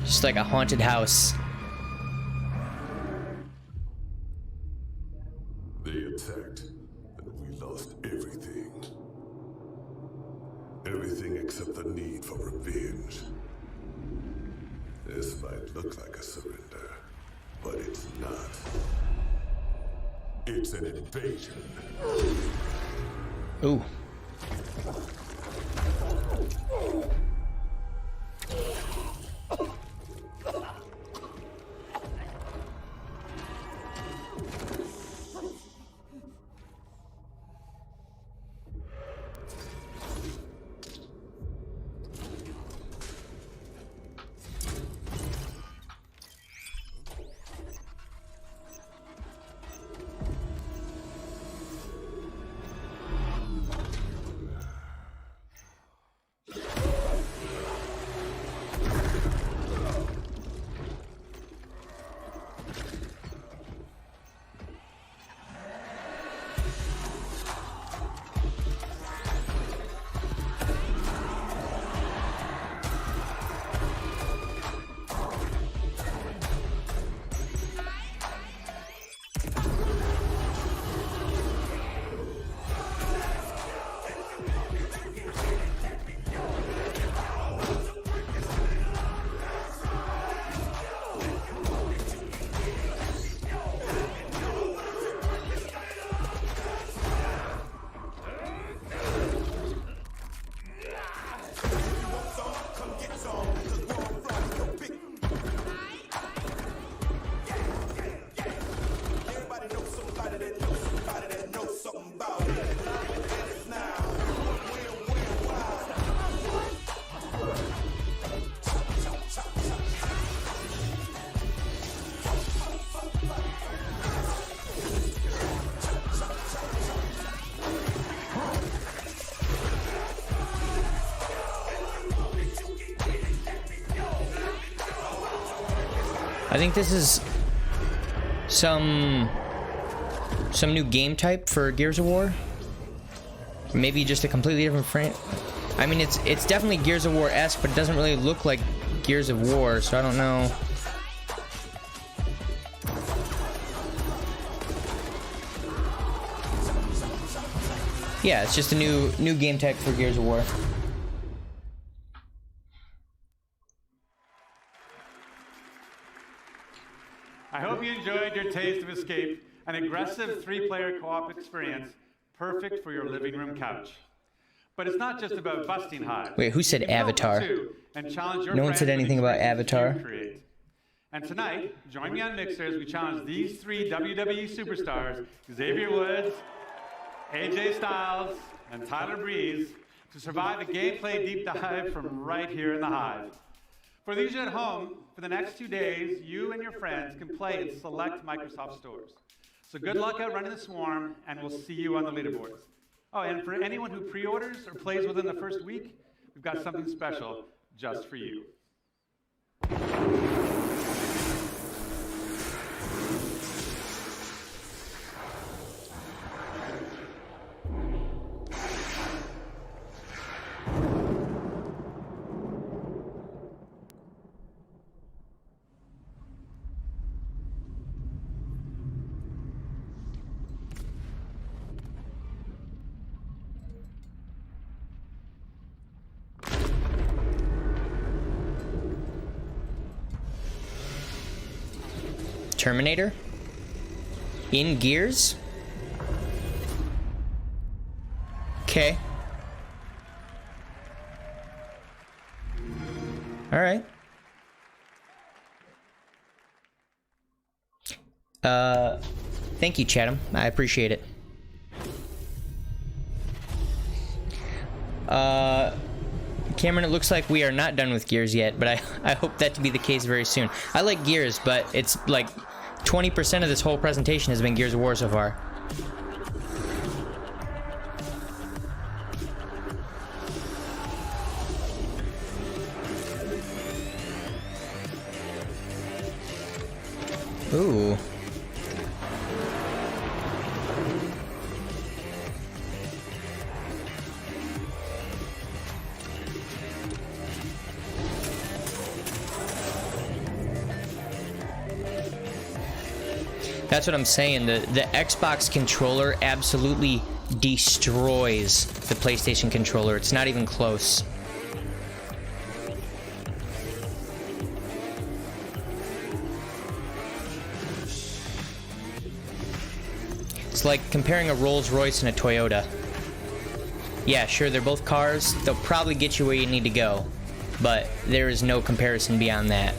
just like a haunted house. They attacked, and we lost everything. Everything except the need for revenge. This might look like a surrender, but it's not. It's an invasion. Ooh. I think this is some new game type for Gears of War. Maybe just a completely different frame. I mean, it's definitely Gears of War-esque, but it doesn't really look like Gears of War, so I don't know. Yeah, it's just a new game type for Gears of War. I hope you enjoyed your Taste of Escape, an aggressive 3-player co-op experience, perfect for your living room couch. But it's not just about busting hives. Wait, who said Avatar? And challenge your No one said anything about Avatar. And tonight, join me on Mixer as we challenge these 3 WWE superstars, Xavier Woods, AJ Styles, and Tyler Breeze, to survive a gameplay deep dive from right here in the Hive. For these at home, for the next 2 days, you and your friends can play in select Microsoft stores. So good luck out running the Swarm, and we'll see you on the leaderboards. Oh, and for anyone who pre-orders or plays within the first week, we've got something special just for you. Terminator? In Gears? Okay. Alright. Thank you, Chatham. I appreciate it. Cameron, it looks like we are not done with Gears yet, but I hope that to be the case very soon. I like Gears, but it's like 20% of this whole presentation has been Gears of War so far. Ooh. That's what I'm saying. The Xbox controller absolutely destroys the PlayStation controller. It's not even close. It's like comparing a Rolls-Royce and a Toyota. Yeah, sure, they're both cars. They'll probably get you where you need to go, but there is no comparison beyond that.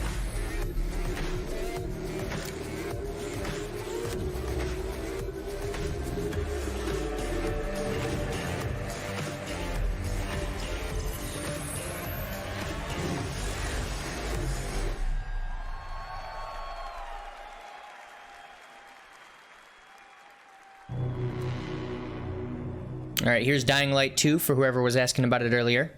All right, here's Dying Light 2 for whoever was asking about it earlier.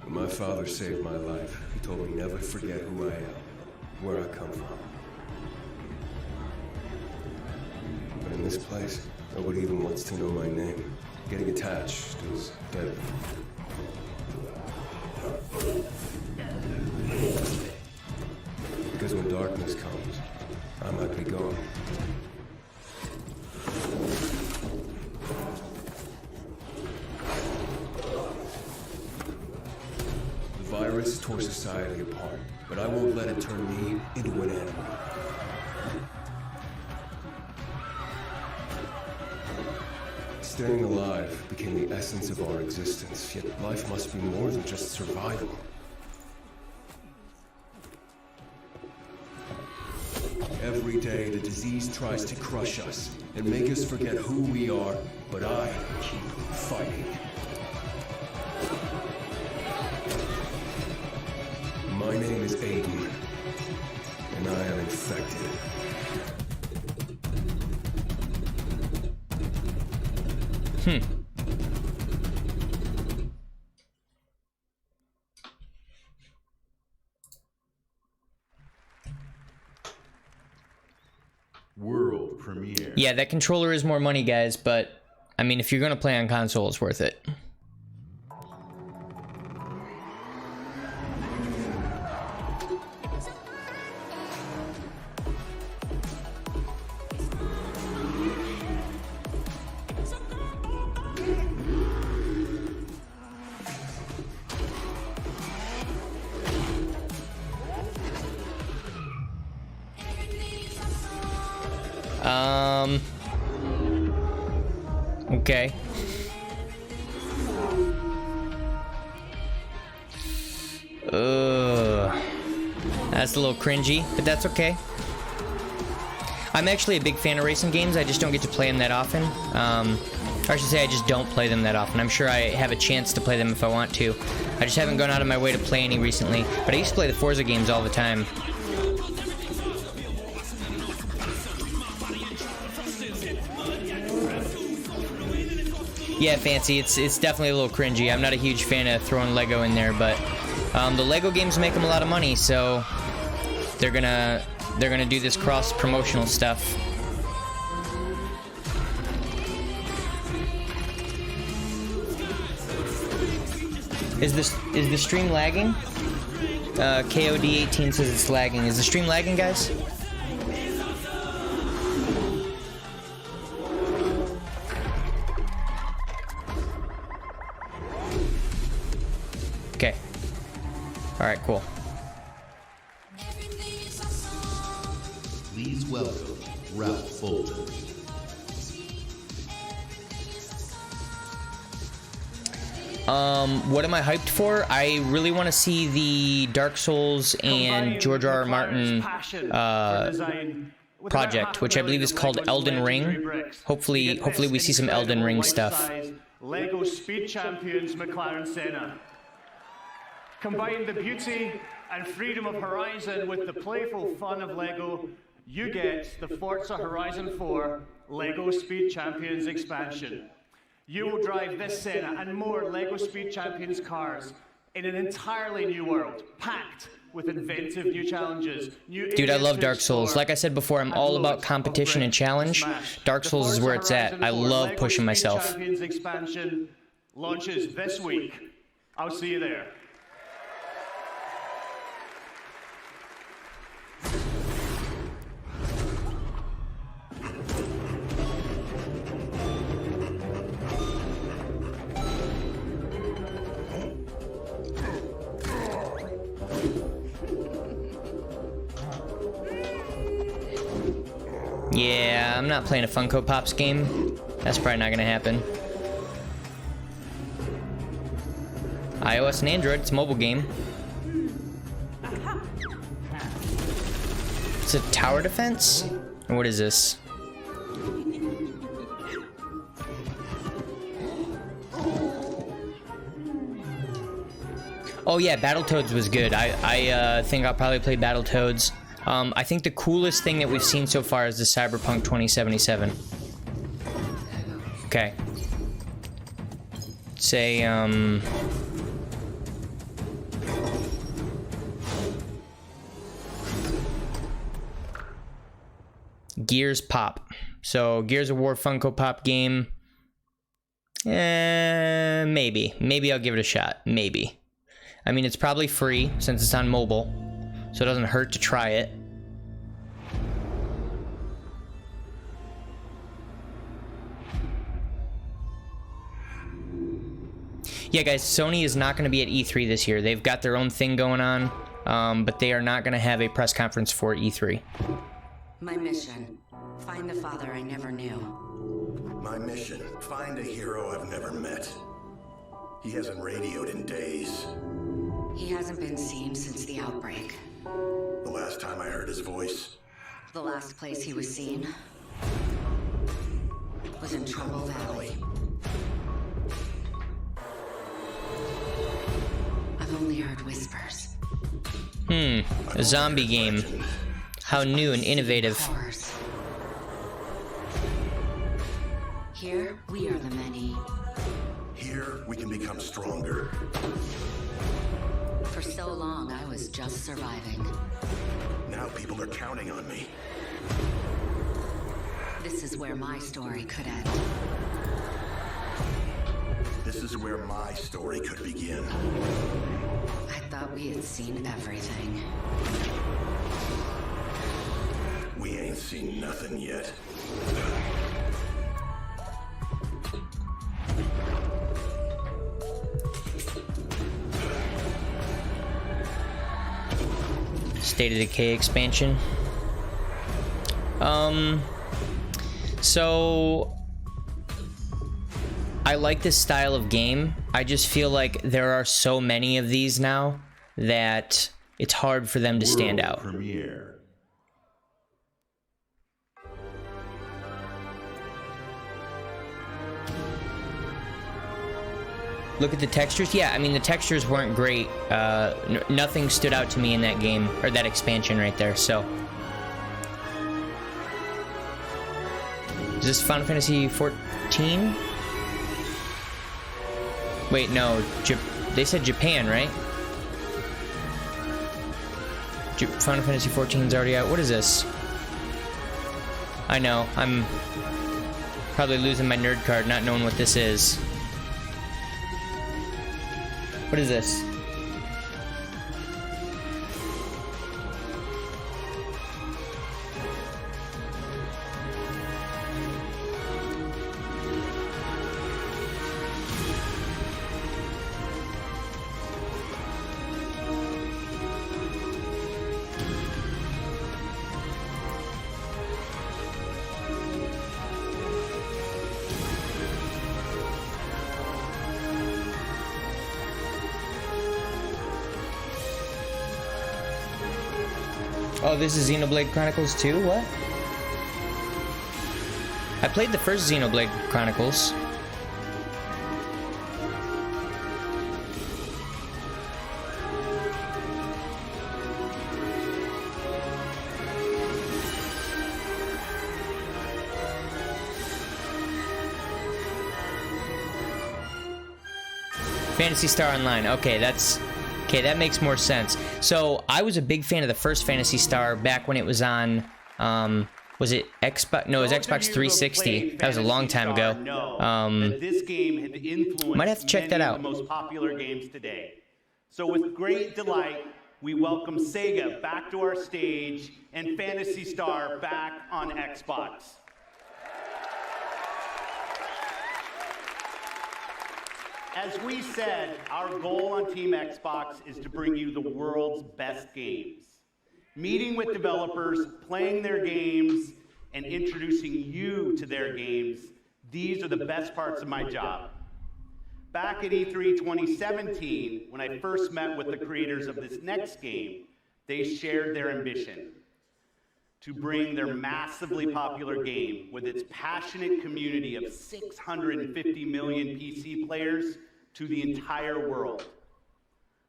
When my father saved my life, he told me never forget who I am, where I come from. But in this place, nobody even wants to know my name. Getting attached is dead. Because when darkness comes, I might be gone. The virus tore society apart, but I won't let it turn me into an animal. Staying alive became the essence of our existence, yet life must be more than just survival. Every day, the disease tries to crush us and make us forget who we are, but I keep fighting. My name is Aiden, and I am infected. premiere. Yeah, that controller is more money, guys, but I mean, if you're gonna play on console, it's worth it. Okay. That's a little cringy, but that's okay. I'm actually a big fan of racing games. I just don't get to play them that often. Or I should say I just don't play them that often. I'm sure I have a chance to play them if I want to. I just haven't gone out of my way to play any recently. But I used to play the Forza games all the time. Yeah, Fancy, it's definitely a little cringy. I'm not a huge fan of throwing Lego in there, but the Lego games make them a lot of money, so they're gonna do this cross-promotional stuff. Is the stream lagging? KOD18 says it's lagging. Is the stream lagging, guys? Okay. All right, cool. Please welcome Ralph Fulton. What am I hyped for? I really want to see the Dark Souls and George R.R. Martin project, which I believe is called Elden Ring. Hopefully we see some Elden Ring stuff. Lego Speed Champions McLaren Senna. Combine the beauty and freedom of Horizon with the playful fun of Lego, you get the Forza Horizon 4 Lego Speed Champions expansion. You will drive this Senna and more Lego Speed Champions cars in an entirely new world, packed with inventive new challenges. Dude, I love Dark Souls. Like I said before, I'm all about competition and challenge. Dark Souls is where it's at. I love pushing myself. Champions expansion launches this week. I'll see you there. Yeah, I'm not playing a Funko Pops game. That's probably not gonna happen. iOS and Android, it's a mobile game. It's a tower defense? Or what is this? Oh yeah, Battletoads was good. I think I'll probably play Battletoads. I think the coolest thing that we've seen so far is the Cyberpunk 2077. Okay. Say, Gears Pop. So, Gears of War Funko Pop game. Maybe. Maybe I'll give it a shot. Maybe. I mean, it's probably free since it's on mobile, so it doesn't hurt to try it. Yeah, guys, Sony is not going to be at E3 this year. They've got their own thing going on, but they are not going to have a press conference for E3. My mission, find the father I never knew. My mission, find a hero I've never met. He hasn't radioed in days. He hasn't been seen since the outbreak. The last time I heard his voice. The last place he was seen was in Trouble Valley. I've only heard whispers. A zombie game. How new and innovative. Horrors. Here, we are the many. Here, we can become stronger. For so long, I was just surviving. Now people are counting on me. This is where my story could end. This is where my story could begin. I thought we had seen everything. We ain't seen nothing yet. State of Decay expansion. So I like this style of game. I just feel like there are so many of these now that it's hard for them to stand out. Premiere. Look at the textures. Yeah, I mean, the textures weren't great. Nothing stood out to me in that game, or that expansion right there, so. Is this Final Fantasy 14? Wait, no. They said Japan, right? Final Fantasy 14 is already out. What is this? I know. I'm probably losing my nerd card not knowing what this is. What is this? Oh, this is Xenoblade Chronicles 2? What? I played the first Xenoblade Chronicles. Phantasy Star Online. Okay, that makes more sense. So I was a big fan of the first Phantasy Star back when it was on, was it Xbox? No, it was Xbox 360. That was a long time ago. That this game had influenced might have to check that out. Many of the most popular games today. So with great delight, we welcome Sega back to our stage and Phantasy Star back on Xbox. As we said, our goal on Team Xbox is to bring you the world's best games. Meeting with developers, playing their games, and introducing you to their games, these are the best parts of my job. Back at E3 2017, when I first met with the creators of this next game, they shared their ambition to bring their massively popular game with its passionate community of 650 million PC players to the entire world.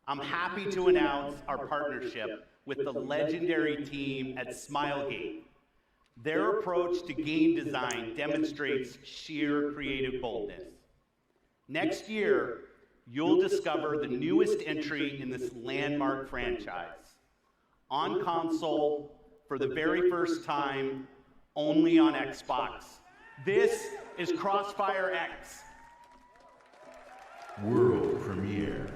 I'm happy to announce our partnership with the legendary team at Smilegate. Their approach to game design demonstrates sheer creative boldness. Next year, you'll discover the newest entry in this landmark franchise. On console, for the very first time, only on Xbox. This is Crossfire X. World premiere.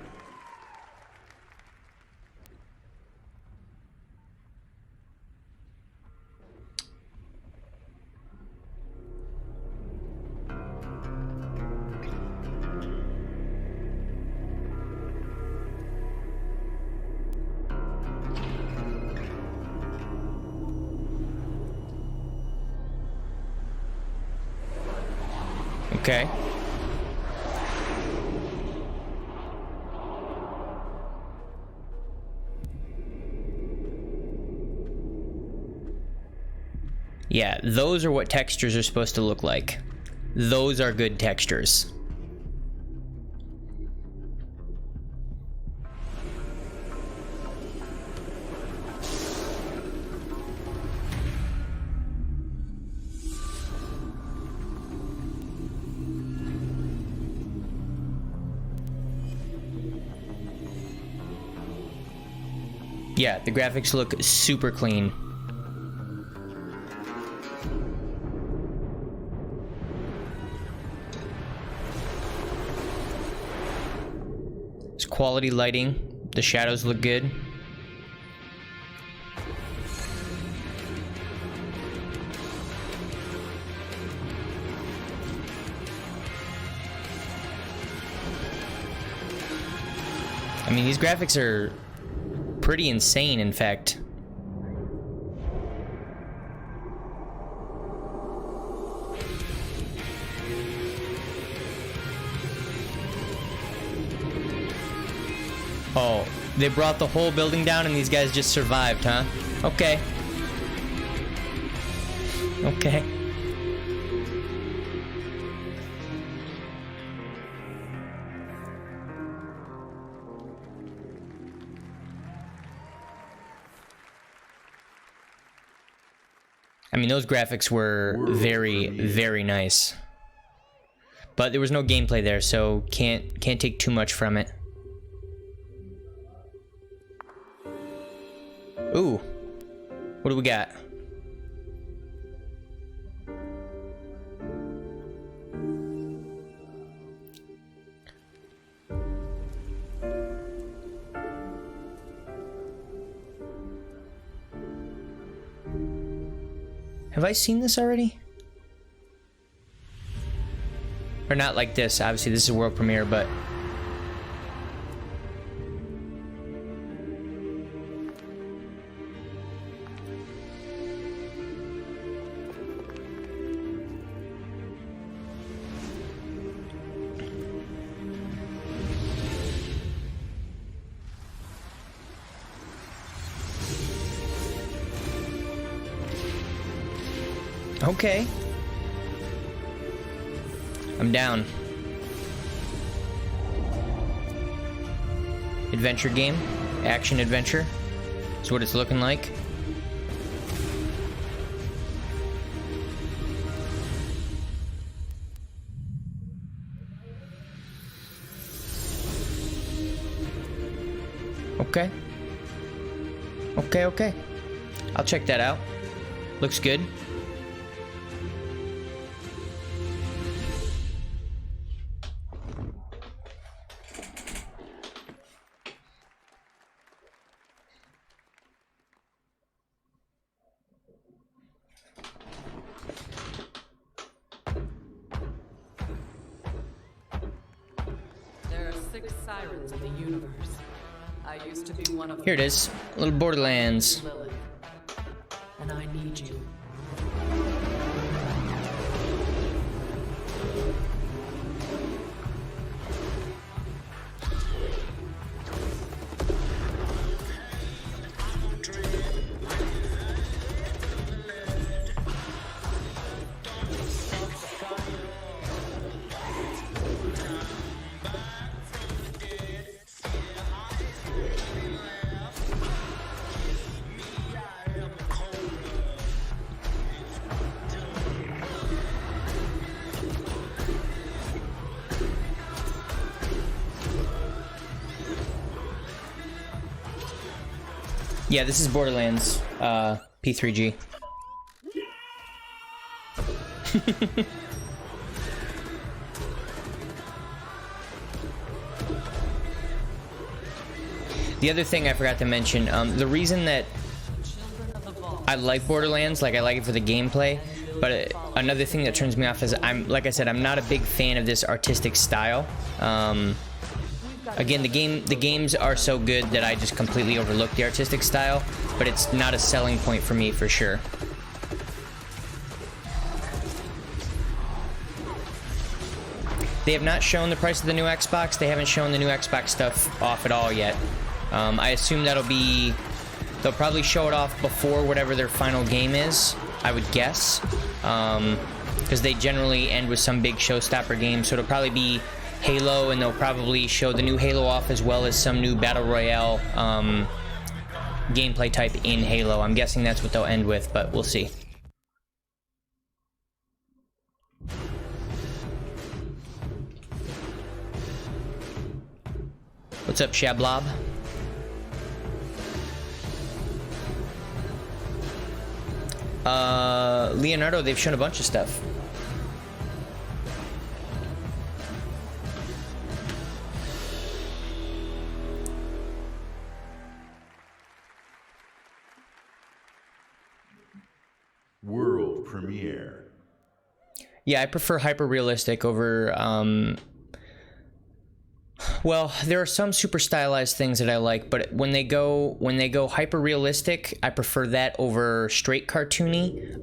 Okay. Yeah, those are what textures are supposed to look like. Those are good textures. Yeah, the graphics look super clean. quality lighting. The shadows look good. I mean, these graphics are pretty insane, in fact. Oh, they brought the whole building down and these guys just survived, huh? Okay. Okay. I mean, those graphics were very, very nice. But there was no gameplay there, so can't take too much from it. Ooh. What do we got? Have I seen this already? Or not like this, obviously this is a world premiere, but... Okay. I'm down. Adventure game. Action adventure. That's what it's looking like. Okay. Okay. I'll check that out. Looks good. Here it is, little Borderlands. And I need you. Yeah, this is Borderlands, P3G. The other thing I forgot to mention, the reason that I like Borderlands, like I like it for the gameplay, but another thing that turns me off is like I said, I'm not a big fan of this artistic style. Again, the games are so good that I just completely overlook the artistic style, but it's not a selling point for me for sure. They have not shown the price of the new Xbox. They haven't shown the new Xbox stuff off at all yet. I assume they'll probably show it off before whatever their final game is, I would guess. Because they generally end with some big showstopper game, so it'll probably be Halo, and they'll probably show the new Halo off as well as some new Battle Royale gameplay type in Halo. I'm guessing that's what they'll end with, but we'll see. What's up, Shablob? Leonardo, they've shown a bunch of stuff. premiere. Yeah, I prefer hyper-realistic over, well, there are some super stylized things that I like, but when they go hyper-realistic, I prefer that over straight cartoony.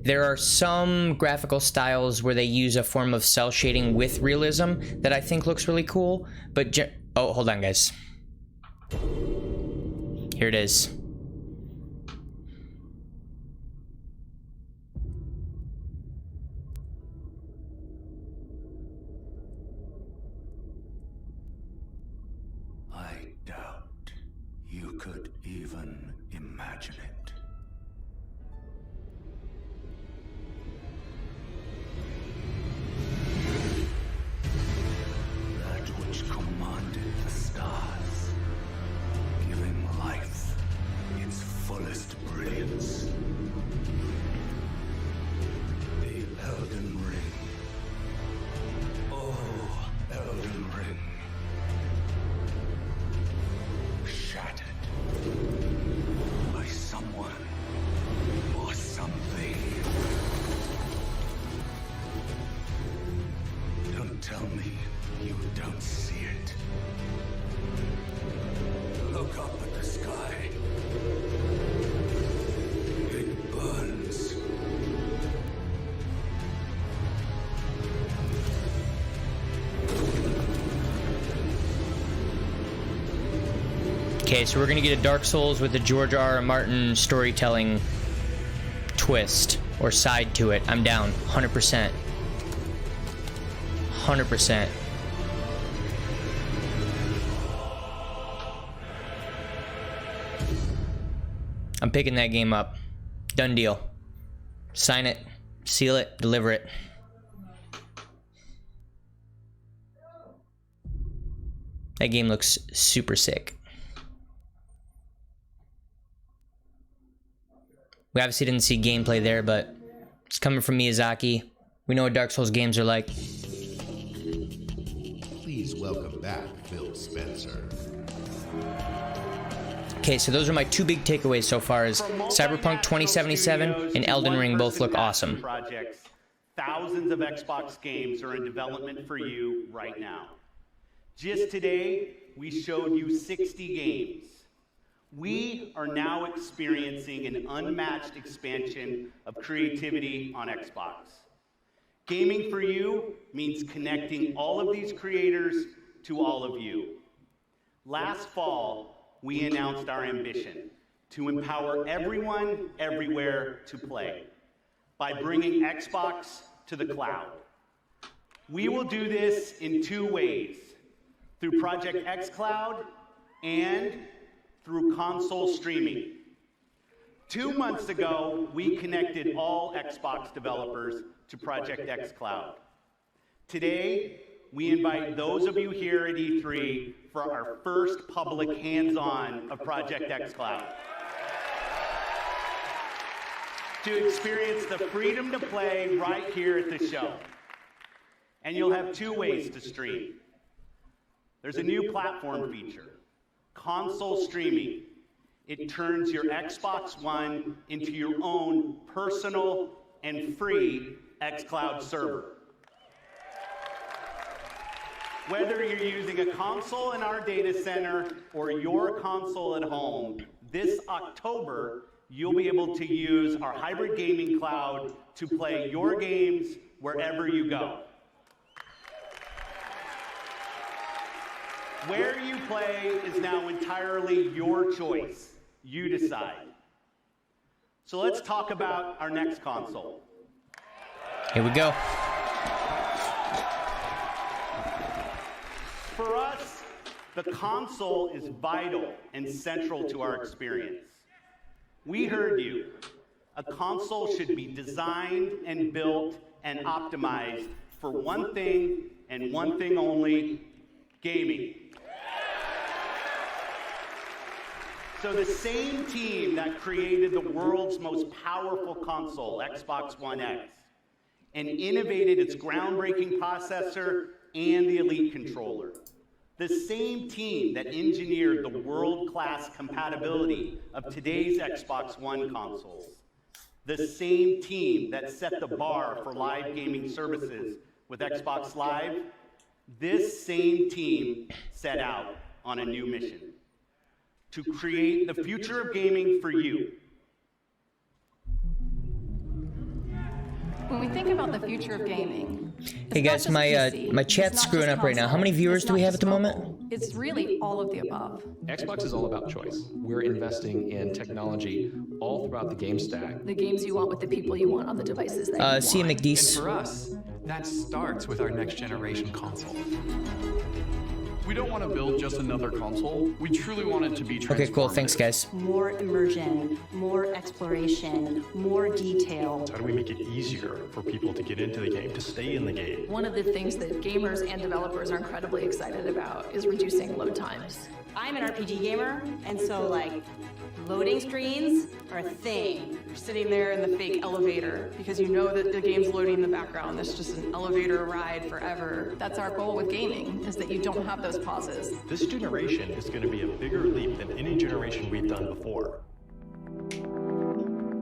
There are some graphical styles where they use a form of cell shading with realism that I think looks really cool, but oh, hold on, guys. Here it is. I doubt you could even imagine it. That which commanded the stars, giving life its fullest brilliance. The Elden Ring. Oh, Elden Ring. Shattered by someone or something. Don't tell me you don't see it. Look up at the sky. It burns. Okay, so we're gonna get a Dark Souls with the George R. R. Martin storytelling twist or side to it. I'm down, 100%. 100%. I'm picking that game up. Done deal. Sign it, seal it, deliver it. That game looks super sick. We obviously didn't see gameplay there, but it's coming from Miyazaki. We know what Dark Souls games are like. Please welcome back Phil Spencer. Okay, so those are my two big takeaways so far is Cyberpunk 2077 and Elden Ring both look awesome. Projects. Thousands of Xbox games are in development for you right now. Just today, we showed you 60 games. We are now experiencing an unmatched expansion of creativity on Xbox. Gaming for you means connecting all of these creators to all of you. Last fall, we announced our ambition to empower everyone, everywhere to play by bringing Xbox to the cloud. We will do this in two ways, through Project xCloud and through console streaming. 2 months ago, we connected all Xbox developers to Project xCloud. Today, we invite those of you here at E3 for our first public hands-on of Project xCloud. To experience the freedom to play right here at the show. And you'll have two ways to stream. There's a new platform feature, console streaming. It turns your Xbox One into your own personal and free xCloud server. Whether you're using a console in our data center or your console at home, this October, you'll be able to use our hybrid gaming cloud to play your games wherever you go. Where you play is now entirely your choice. You decide. So let's talk about our next console. Here we go. For us, the console is vital and central to our experience. We heard you. A console should be designed and built and optimized for one thing and one thing only, gaming. So the same team that created the world's most powerful console, Xbox One X, and innovated its groundbreaking processor and the Elite controller, the same team that engineered the world-class compatibility of today's Xbox One consoles, the same team that set the bar for live gaming services with Xbox Live, this same team set out on a new mission to create the future of gaming for you. When we think about the future of gaming, Hey guys, my chat's screwing up right now. How many viewers do we have at the moment? it's really all of the above. Xbox is all about choice. We're investing in technology all throughout the game stack. The games you want with the people you want on the devices that you want. See you, McDeese. And for us, that starts with our next generation console. We don't want to build just another console. We truly want it to be transformative. Okay, cool. Thanks, guys. More immersion, more exploration, more detail. How do we make it easier for people to get into the game, to stay in the game? One of the things that gamers and developers are incredibly excited about is reducing load times. I'm an RPG gamer, and so like loading screens are a thing. You're sitting there in the fake elevator because you know that the game's loading in the background. There's just an elevator ride forever. That's our goal with gaming, is that you don't have those pauses. This generation is going to be a bigger leap than any generation we've done before.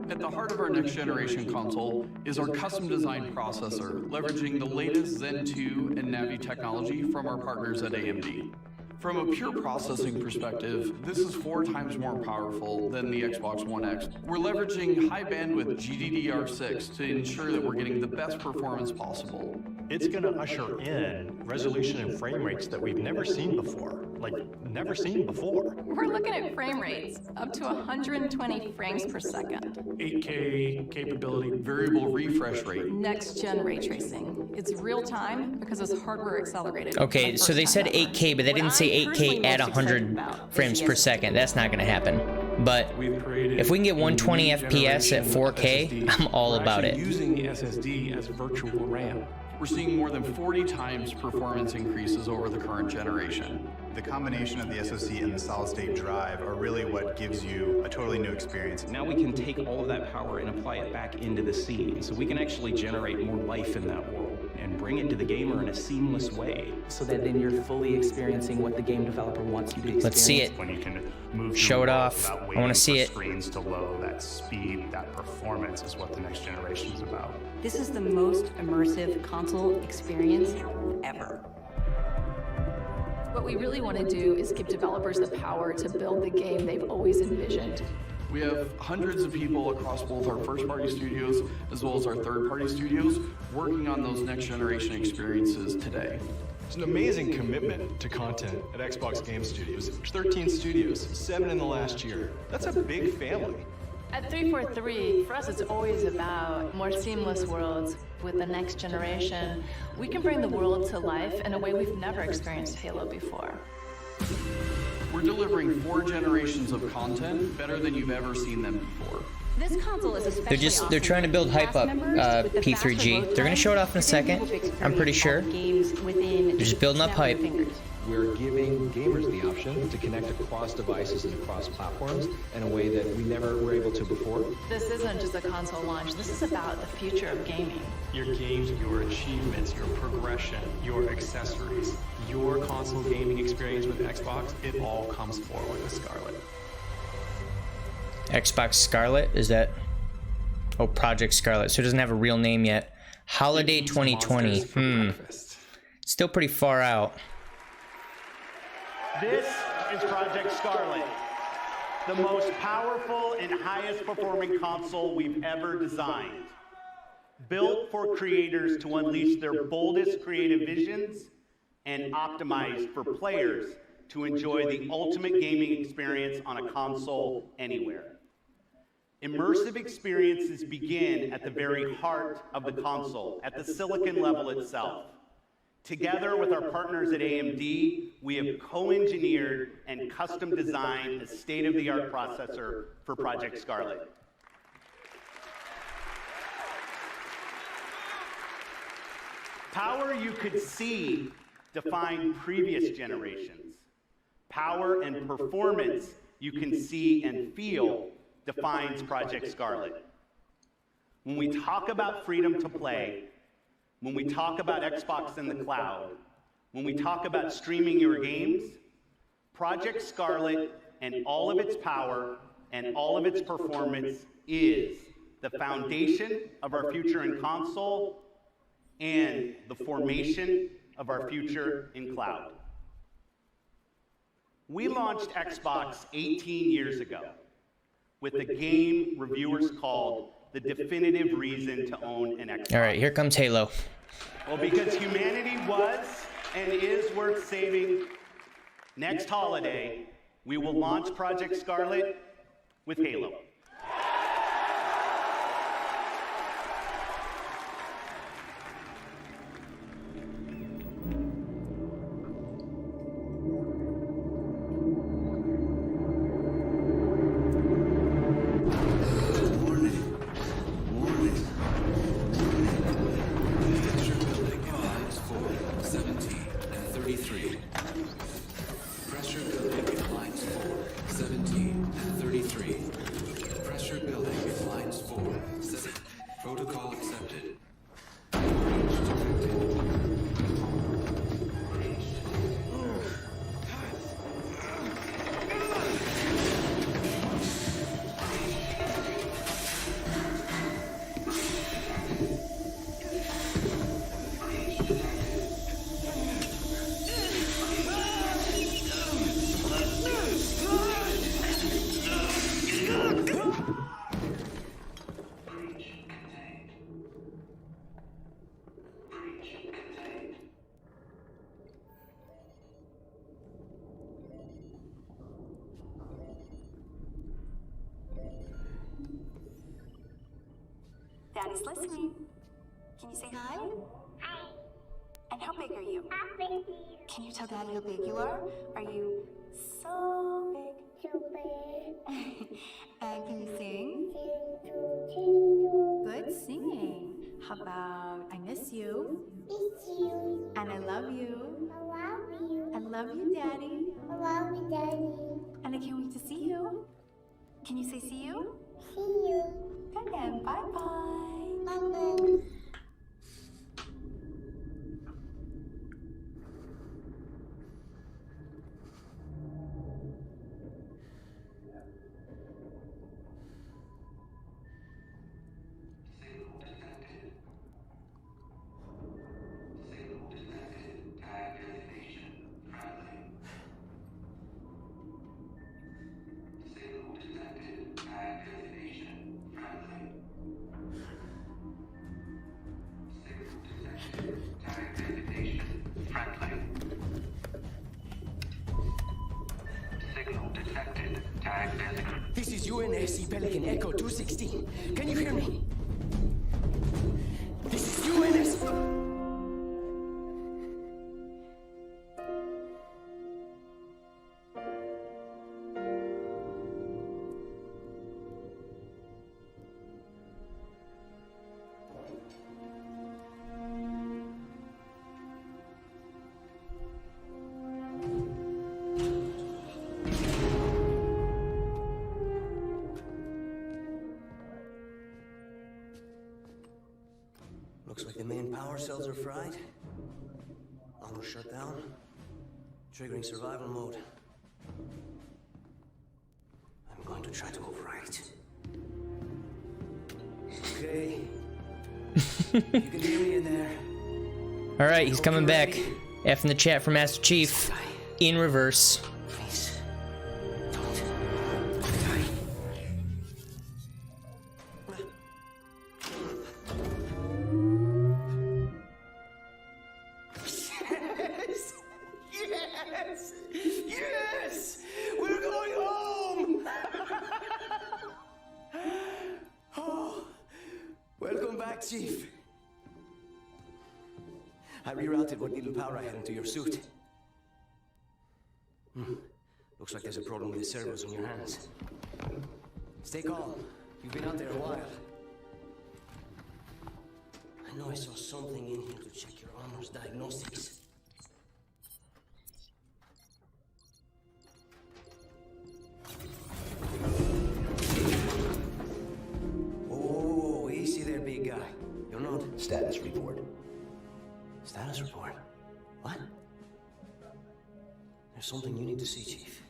At the heart of our next generation console is our custom designed processor, leveraging the latest Zen 2 and Navi technology from our partners at AMD. From a pure processing perspective, this is 4 times more powerful than the Xbox One X. We're leveraging high bandwidth GDDR6 to ensure that we're getting the best performance possible. It's going to usher in resolution and frame rates that we've never seen before. Like, never seen before. We're looking at frame rates up to 120 frames per second. 8K capability. Variable refresh rate. Next gen ray tracing. It's real time because it's hardware accelerated. Okay, so they said 8K, but they didn't say 8K at 100 frames per second. That's not going to happen. But if we can get 120 FPS at 4K, I'm all about it. Using the SSD as virtual RAM. We're seeing more than 40 times performance increases over the current generation. The combination of the SoC and the solid-state drive are really what gives you a totally new experience. Now we can take all of that power and apply it back into the scene, so we can actually generate more life in that world and bring it to the gamer in a seamless way. So that then you're fully experiencing what the game developer wants you to experience. Let's see it. When you can move Show it off. I want to see it. Screens to load, that speed, that performance is what the next generation is about. This is the most immersive console experience ever. What we really want to do is give developers the power to build the game they've always envisioned. We have hundreds of people across both our first-party studios as well as our third-party studios working on those next-generation experiences today. It's an amazing commitment to content at Xbox Game Studios. 13 studios, 7 in the last year. That's a big family. At 343, for us it's always about more seamless worlds. With the next generation, we can bring the world to life in a way we've never experienced Halo before. We're delivering 4 generations of content better than you've ever seen them before. This console is especially They're trying to build hype up P3G. They're gonna show it off in a second. I'm pretty sure. They're just building up hype. We're giving gamers the option to connect across devices and across platforms in a way that we never were able to before. This isn't just a console launch, this is about the future of gaming. Your games, your achievements, your progression, your accessories, your console gaming experience with Xbox, it all comes forward with Scarlet. Xbox Scarlet, is that? Oh, Project Scarlet. So it doesn't have a real name yet. Holiday 2020. Still pretty far out. This is Project Scarlet, the most powerful and highest performing console we've ever designed. Built for creators to unleash their boldest creative visions and optimized for players to enjoy the ultimate gaming experience on a console anywhere. Immersive experiences begin at the very heart of the console, at the silicon level itself. Together with our partners at AMD, we have co-engineered and custom designed a state-of-the-art processor for Project Scarlet. Power you could see defined previous generations. Power and performance you can see and feel defines Project Scarlet. When we talk about freedom to play, when we talk about Xbox in the cloud, when we talk about streaming your games, Project Scarlet and all of its power and all of its performance is the foundation of our future in console, and the formation of our future in cloud. We launched Xbox 18 years ago with a game reviewers called the definitive reason to own an Xbox. All right, here comes Halo. Well, because humanity was and is worth saving, next holiday, we will launch Project Scarlet with Halo. Daddy's listening. Can you say hi? Hi. And how big are you? How big are you? Can you tell Daddy how big you are? Are you so big? So big. And can you sing? Good singing. How about I miss you? Miss you. And I love you. I love you. I love you, Daddy. I love you, Daddy. And I can't wait to see you. Can you say see you? See you. Good then. Bye-bye. Bye-bye. This is UNSC Pelican Echo 216. Can you hear me? This is UNSC. Looks like the main power cells are fried. Almost shut down. Triggering survival mode. I'm going to try to overwrite. Okay. You can hear me in there. All right, he's coming back. F in the chat for Master Chief. In reverse. Yes! We're going home! Oh, welcome back, Chief. I rerouted what little power I had into your suit. Looks like there's a problem with the servos on your hands. Stay calm. You've been out there a while. I know I saw something in here to check your armor's diagnostics. Oh, easy there, big guy. You're not... Status report. Status report? What? There's something you need to see, Chief.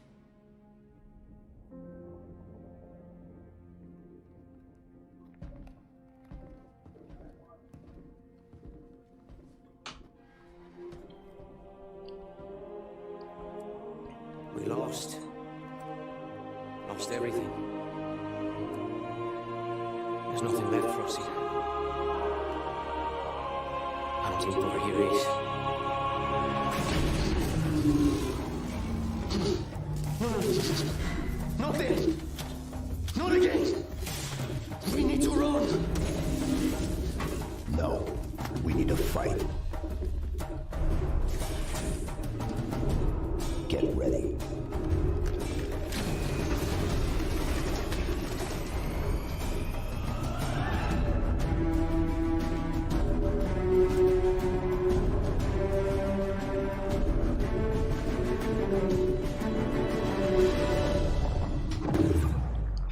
lost. Lost everything. There's nothing left for us here. I don't think over here is. Nothing! Not again! We need to run! No, we need to fight. Get ready.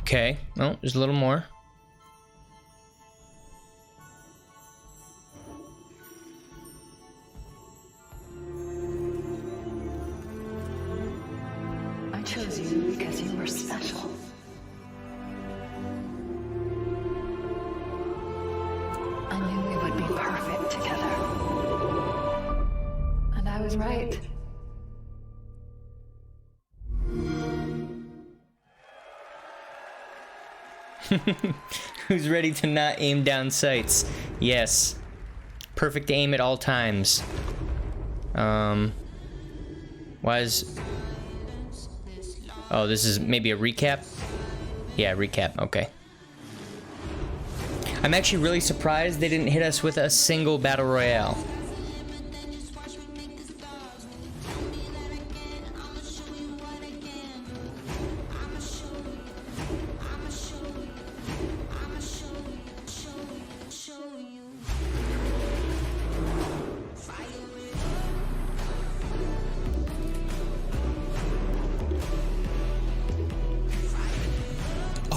Okay. Oh, there's a little more. I chose you because you were special. I knew we would be perfect together. And I was right. Who's ready to not aim down sights? Yes. Perfect aim at all times. Why is... Oh, this is maybe a recap? Yeah, recap. Okay. I'm actually really surprised they didn't hit us with a single battle royale.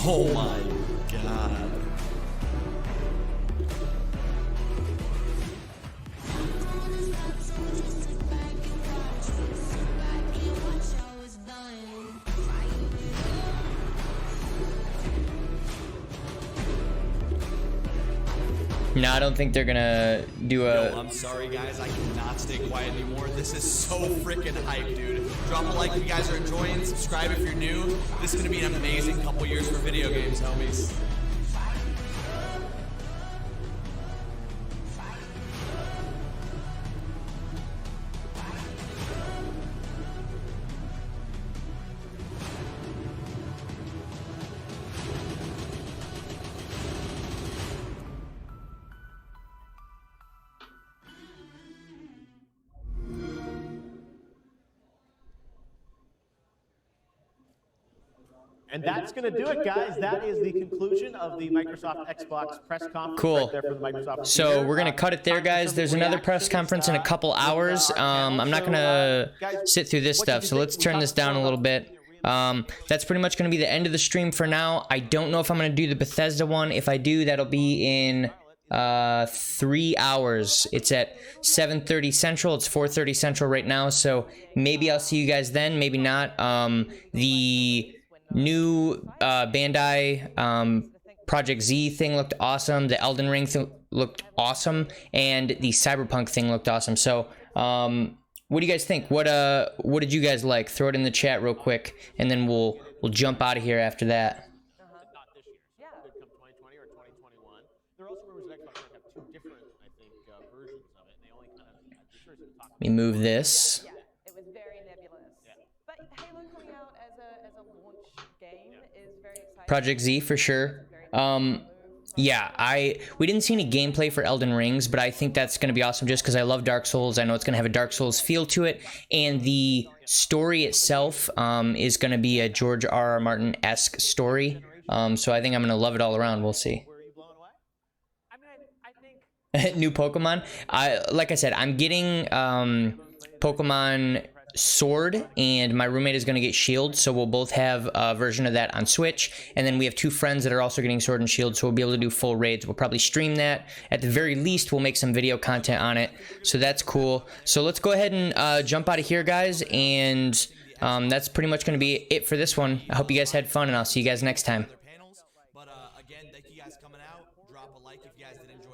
Oh my god. No, I don't think they're gonna do a... Yo, I'm sorry guys, I cannot stay quiet anymore. This is so freaking hype, dude. Drop a like if you guys are enjoying, subscribe if you're new. This is gonna be an amazing couple years for video games, homies. And that's going to do it, guys. That is the conclusion of the Microsoft Xbox press conference. Cool. Right there for the Microsoft So user. we're gonna cut it there, guys. There's another press conference in a couple hours. I'm not gonna sit through this stuff, so let's turn this down a little bit. That's pretty much gonna be the end of the stream for now. I don't know if I'm gonna do the Bethesda one. If I do, that'll be in 3 hours. It's at 7:30 Central. It's 4:30 Central right now, so maybe I'll see you guys then, maybe not. The new Bandai Project Z thing looked awesome. The Elden Ring thing looked awesome, and the Cyberpunk thing looked awesome. So what do you guys think? What did you guys like? Throw it in the chat real quick, and then we'll jump out of here after that. Let me move this. Project Z for sure. Yeah, we didn't see any gameplay for Elden Rings, but I think that's going to be awesome just because I love Dark Souls. I know it's going to have a Dark Souls feel to it, and the story itself is going to be a George R.R. Martin-esque story. So I think I'm going to love it all around. We'll see. New Pokemon. Like I said, I'm getting Pokemon Sword, and my roommate is going to get Shield, so we'll both have a version of that on Switch. And then we have two friends that are also getting Sword and Shield, so we'll be able to do full raids. We'll probably stream that. At the very least, we'll make some video content on it, so that's cool. So let's go ahead and jump out of here, guys, and that's pretty much going to be it for this one. I hope you guys had fun, and I'll see you guys next time.